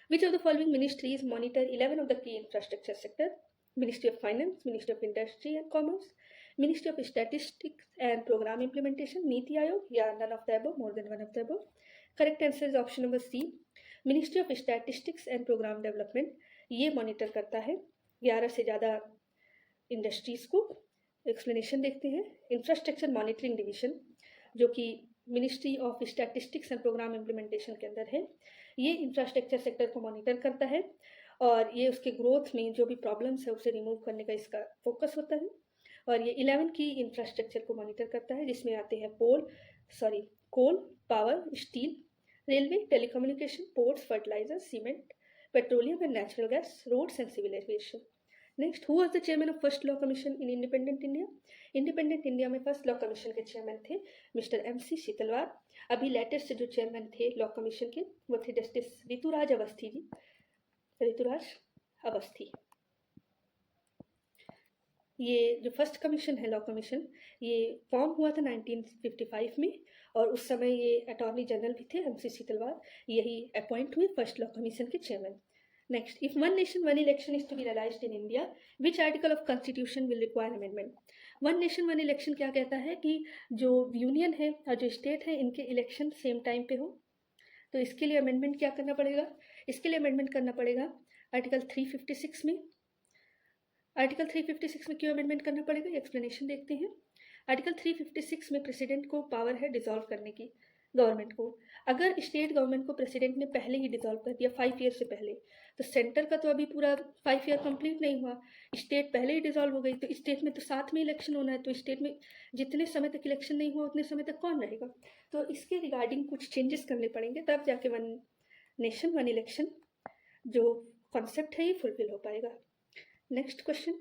Which of the following ministries monitor 11 of the key infrastructure sector? Ministry of finance, ministry of industry and commerce, ministry of statistics and programme implementation, NITI Aayog, या none of the above, more than one of the above. Correct answer is option number C, ministry of statistics and programme development. ये monitor करता है 11 से ज़्यादा industries को। Explanation देखते हैं। Infrastructure monitoring division, जो कि ministry of statistics and programme implementation के अंदर है, ये इंफ्रास्ट्रक्चर सेक्टर को मॉनिटर करता है, और ये उसके ग्रोथ में जो भी प्रॉब्लम्स है उसे रिमूव करने का इसका फोकस होता है। और ये 11 की इंफ्रास्ट्रक्चर को मॉनिटर करता है, जिसमें आते हैं coal, power, steel, railway, telecommunication, ports, fertiliser, cement, petroleum and natural gas, roads and civil aviation. Next, who was the chairman of first law commission in independent India? Independent India में first law commission के चेयरमैन थे mister MC Setalvad. अभी latest जो chairman थे law commission के वो थे जस्टिस ऋतुराज अवस्थी जी, ऋतुराज अवस्थी। ये जो फर्स्ट कमीशन है लॉ कमीशन, ये फॉर्म हुआ था 1955 में, और उस समय ये अटॉर्नी जनरल भी थे MC शीतलवार, यही अपॉइंट हुए फर्स्ट लॉ कमीशन के chairman. Next, if one nation one election is to be realised in India, which article of constitution will require amendment? One nation one election क्या कहता है कि जो यूनियन है और जो स्टेट है इनके इलेक्शन सेम टाइम पे हो, तो इसके लिए अमेंडमेंट क्या करना पड़ेगा? इसके लिए अमेंडमेंट करना पड़ेगा आर्टिकल 356 में, आर्टिकल 356 में क्यों अमेंडमेंट करना पड़ेगा, एक्सप्लेनेशन देखते हैं। आर्टिकल 356 में प्रेसिडेंट को पावर है डिसॉल्व करने की गवर्नमेंट को। अगर स्टेट गवर्नमेंट को प्रेसिडेंट ने पहले ही डिसॉल्व कर दिया 5 ईयर से पहले, तो सेंटर का तो अभी पूरा 5 ईयर कंप्लीट नहीं हुआ, स्टेट पहले ही डिसॉल्व हो गई, तो स्टेट में तो साथ में इलेक्शन होना है, तो स्टेट में जितने समय तक इलेक्शन नहीं हुआ उतने समय तक कौन रहेगा। तो इसके रिगार्डिंग कुछ चेंजेस करने पड़ेंगे, तब जाके वन नेशन वन इलेक्शन जो कॉन्सेप्ट है ये फुलफिल हो पाएगा। Next question,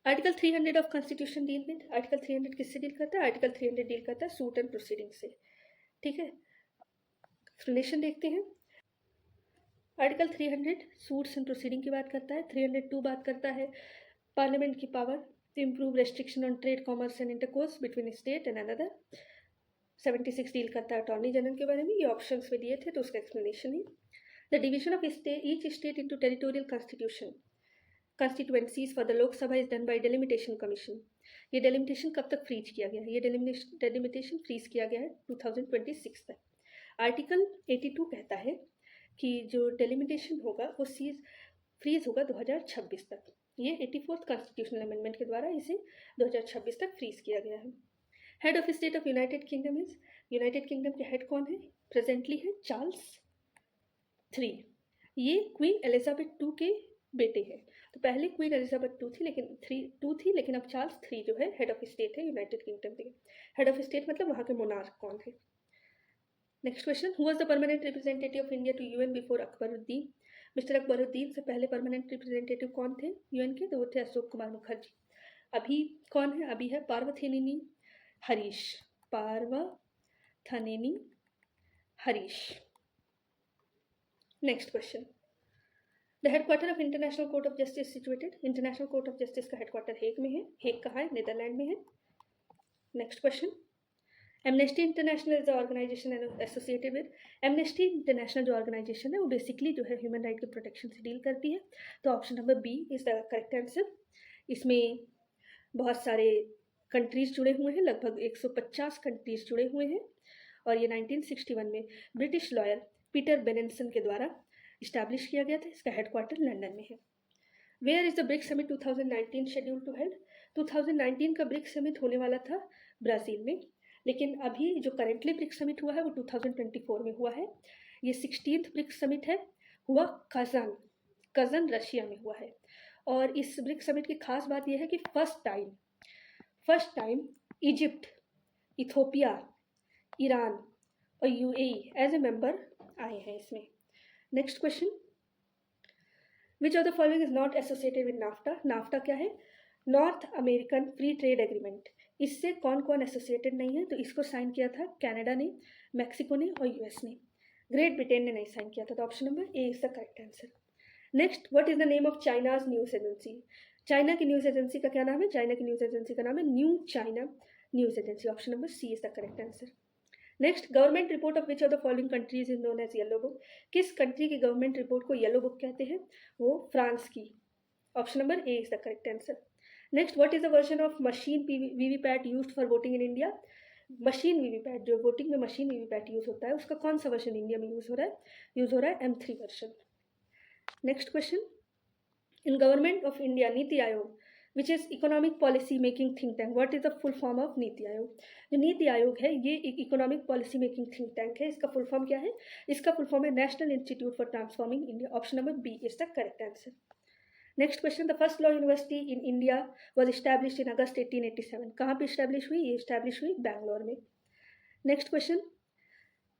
article 300 of constitution deal with, article 300 किससे डील करता है, आर्टिकल 300 डील करता है सूट एंड प्रोसीडिंग से, ठीक है। एक्सप्लेनेशन देखते हैं। आर्टिकल 300 सूट्स एंड प्रोसीडिंग की बात करता है। 302 बात करता है पार्लियामेंट की power to improve restriction on trade, commerce and intercourse between state and another. 76 deal करता है अटॉर्नी जनरल के बारे में, ये ऑप्शंस में दिए थे तो उसका एक्सप्लेनेशन है। The division of each state into territorial constitution constituencies for the Lok Sabha is done by delimitation commission। ये delimitation कब तक फ्रीज किया गया है, ये delimitation फ्रीज किया गया है 2026 तक। आर्टिकल 82 कहता है कि जो delimitation होगा वो फ्रीज होगा 2026 तक। ये 84th कॉन्स्टिट्यूशनल अमेंडमेंट के द्वारा इसे 2026 तक फ्रीज किया गया है। Head of state of United kingdom is, United Kingdom के हेड कौन है, प्रेजेंटली है चार्ल्स 3। ये क्वीन एलिजाबेथ 2 के बेटे हैं। तो पहले क्वीन एलिजाबेथ 2 थी, लेकिन अब चार्ल्स 3 जो है हेड ऑफ स्टेट है यूनाइटेड किंगडम के। हेड ऑफ स्टेट मतलब वहाँ के मोनार्क कौन थे। Next question, who was the permanent representative of India to UN before Akbaruddin. Mister Akbaruddin से पहले परमानेंट रिप्रेजेंटेटिव कौन थे यूएन के, तो वो थे अशोक कुमार मुखर्जी। अभी कौन है, अभी है Parvathaneni Harish, Parvathaneni Harish. Next question, the headquarter of international court of justice situated, international court of justice का हेडक्वार्टर हेग में है। हेग कहाँ है, नीदरलैंड में है। Next question, Amnesty International is the organisation associated with, Amnesty International जो ऑर्गेनाइजेशन है वो बेसिकली जो है ह्यूमन राइट के प्रोटेक्शन से डील करती है। तो option number B is the correct answer. इसमें बहुत सारे कंट्रीज जुड़े हुए हैं, लगभग 150 कंट्रीज जुड़े हुए हैं, और ये 1961 में ब्रिटिश लॉयर पीटर बेनेंसन के द्वारा इस्टेब्लिश किया गया था। इसका हेडक्वार्टर लंदन में है। Where is the BRICS summit 2019 schedule to held, 2019 का ब्रिक्स समिट होने वाला था ब्राज़ील में, लेकिन अभी जो करेंटली ब्रिक्स समिट हुआ है वो 2024 में हुआ है। ये 16th ब्रिक्स समिट है, हुआ कज़न रशिया में हुआ है। और इस ब्रिक्स समिट की खास बात यह है कि first time Egypt, Ethiopia, Iran और यूएई एज ए मेंबर आए हैं इसमें। Next question, which of the following is not associated with NAFTA. NAFTA क्या है, north American free trade agreement. इससे कौन कौन एसोसिएटेड नहीं है, तो इसको साइन किया था कनाडा ने, मैक्सिको ने और यूएस ने। ग्रेट ब्रिटेन ने नहीं साइन किया था, तो option number A is the correct answer. Next, what is the name of China's news agency. China की न्यूज एजेंसी का क्या नाम है, चाइना की न्यूज एजेंसी का नाम है new China news agency. Option number C is the correct answer. Next, government report of which of the following countries is known as yellow book. किस कंट्री की गवर्नमेंट रिपोर्ट को yellow book कहते हैं, वो France की। Option number A is the correct answer. Next, what is the version of machine VVPAT used for voting in India. Machine VVPAT, जो voting में machine VVPAT use होता है, उसका कौन सा वर्जन इंडिया में यूज हो रहा है M3 version. Next question, in government of India Niti Aayog which is economic policy making think tank, what is the full form of नीति आयोग। जो नीति आयोग है ये एक economic policy making think tank है। इसका फुल फॉर्म क्या है, इसका फुल फॉर्म है national institute for transforming India. Option number B is the correct answer. Next question, the first law university in India was establish in अगस्त 1887। कहाँ पे establish हुई, ये इस्टेब्लिश हुई बैंगलोर में। Next question,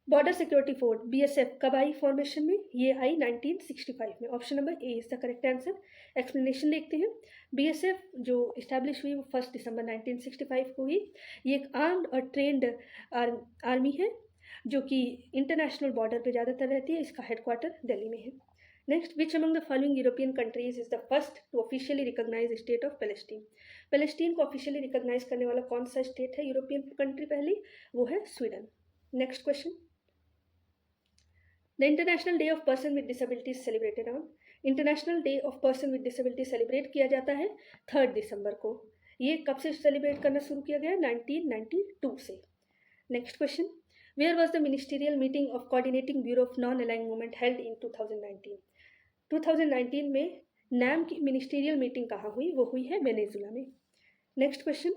border security force BSF कब आई formation में, ये आई 1965 में। Option number A is the correct answer. Explanation देखते हैं। BSF जो इस्टेब्लिश हुई वो 1 दिसंबर 1965 को हुई। ये एक आर्म्ड और ट्रेंड आर्मी है जो कि इंटरनेशनल बॉर्डर पे ज़्यादातर रहती है। इसका हेडक्वार्टर दिल्ली में है। Next, which among the following European countries is the first to officially recognize state of Palestine. Palestine को ऑफिशियली रिकॉग्नाइज करने वाला कौन सा स्टेट है यूरोपियन कंट्री पहली, वो है Sweden. Next question, the international day of person with disability celebrated on. International day of person with disability celebrate किया जाता है 3 दिसंबर को। ये कब से सेलिब्रेट करना शुरू किया गया, 1992 से। Next question, where was the ministerial meeting of coordinating bureau of non aligning movement held in 2019। 2019 में नैम की मिनिस्टीरियल मीटिंग कहाँ हुई? वो हुई है वेनेजुला में। Next question,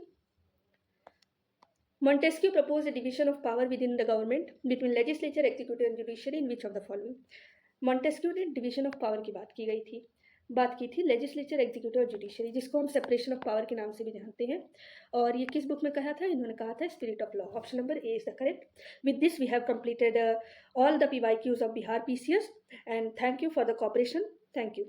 Montesquieu proposed a division of power within the government between legislature, executive and judiciary in which of the following? Montesquieu ने division of power की बात की थी लेजिस्लेचर, एग्जीक्यूटिव और जुडिशरी, जिसको हम सेपरेशन ऑफ पावर के नाम से भी जानते हैं। और ये किस बुक में कहा था? इन्होंने कहा था spirit of law. Option number A is the correct. With this we have completed all the PYQs of Bihar PCS and thank you for the cooperation. Thank you.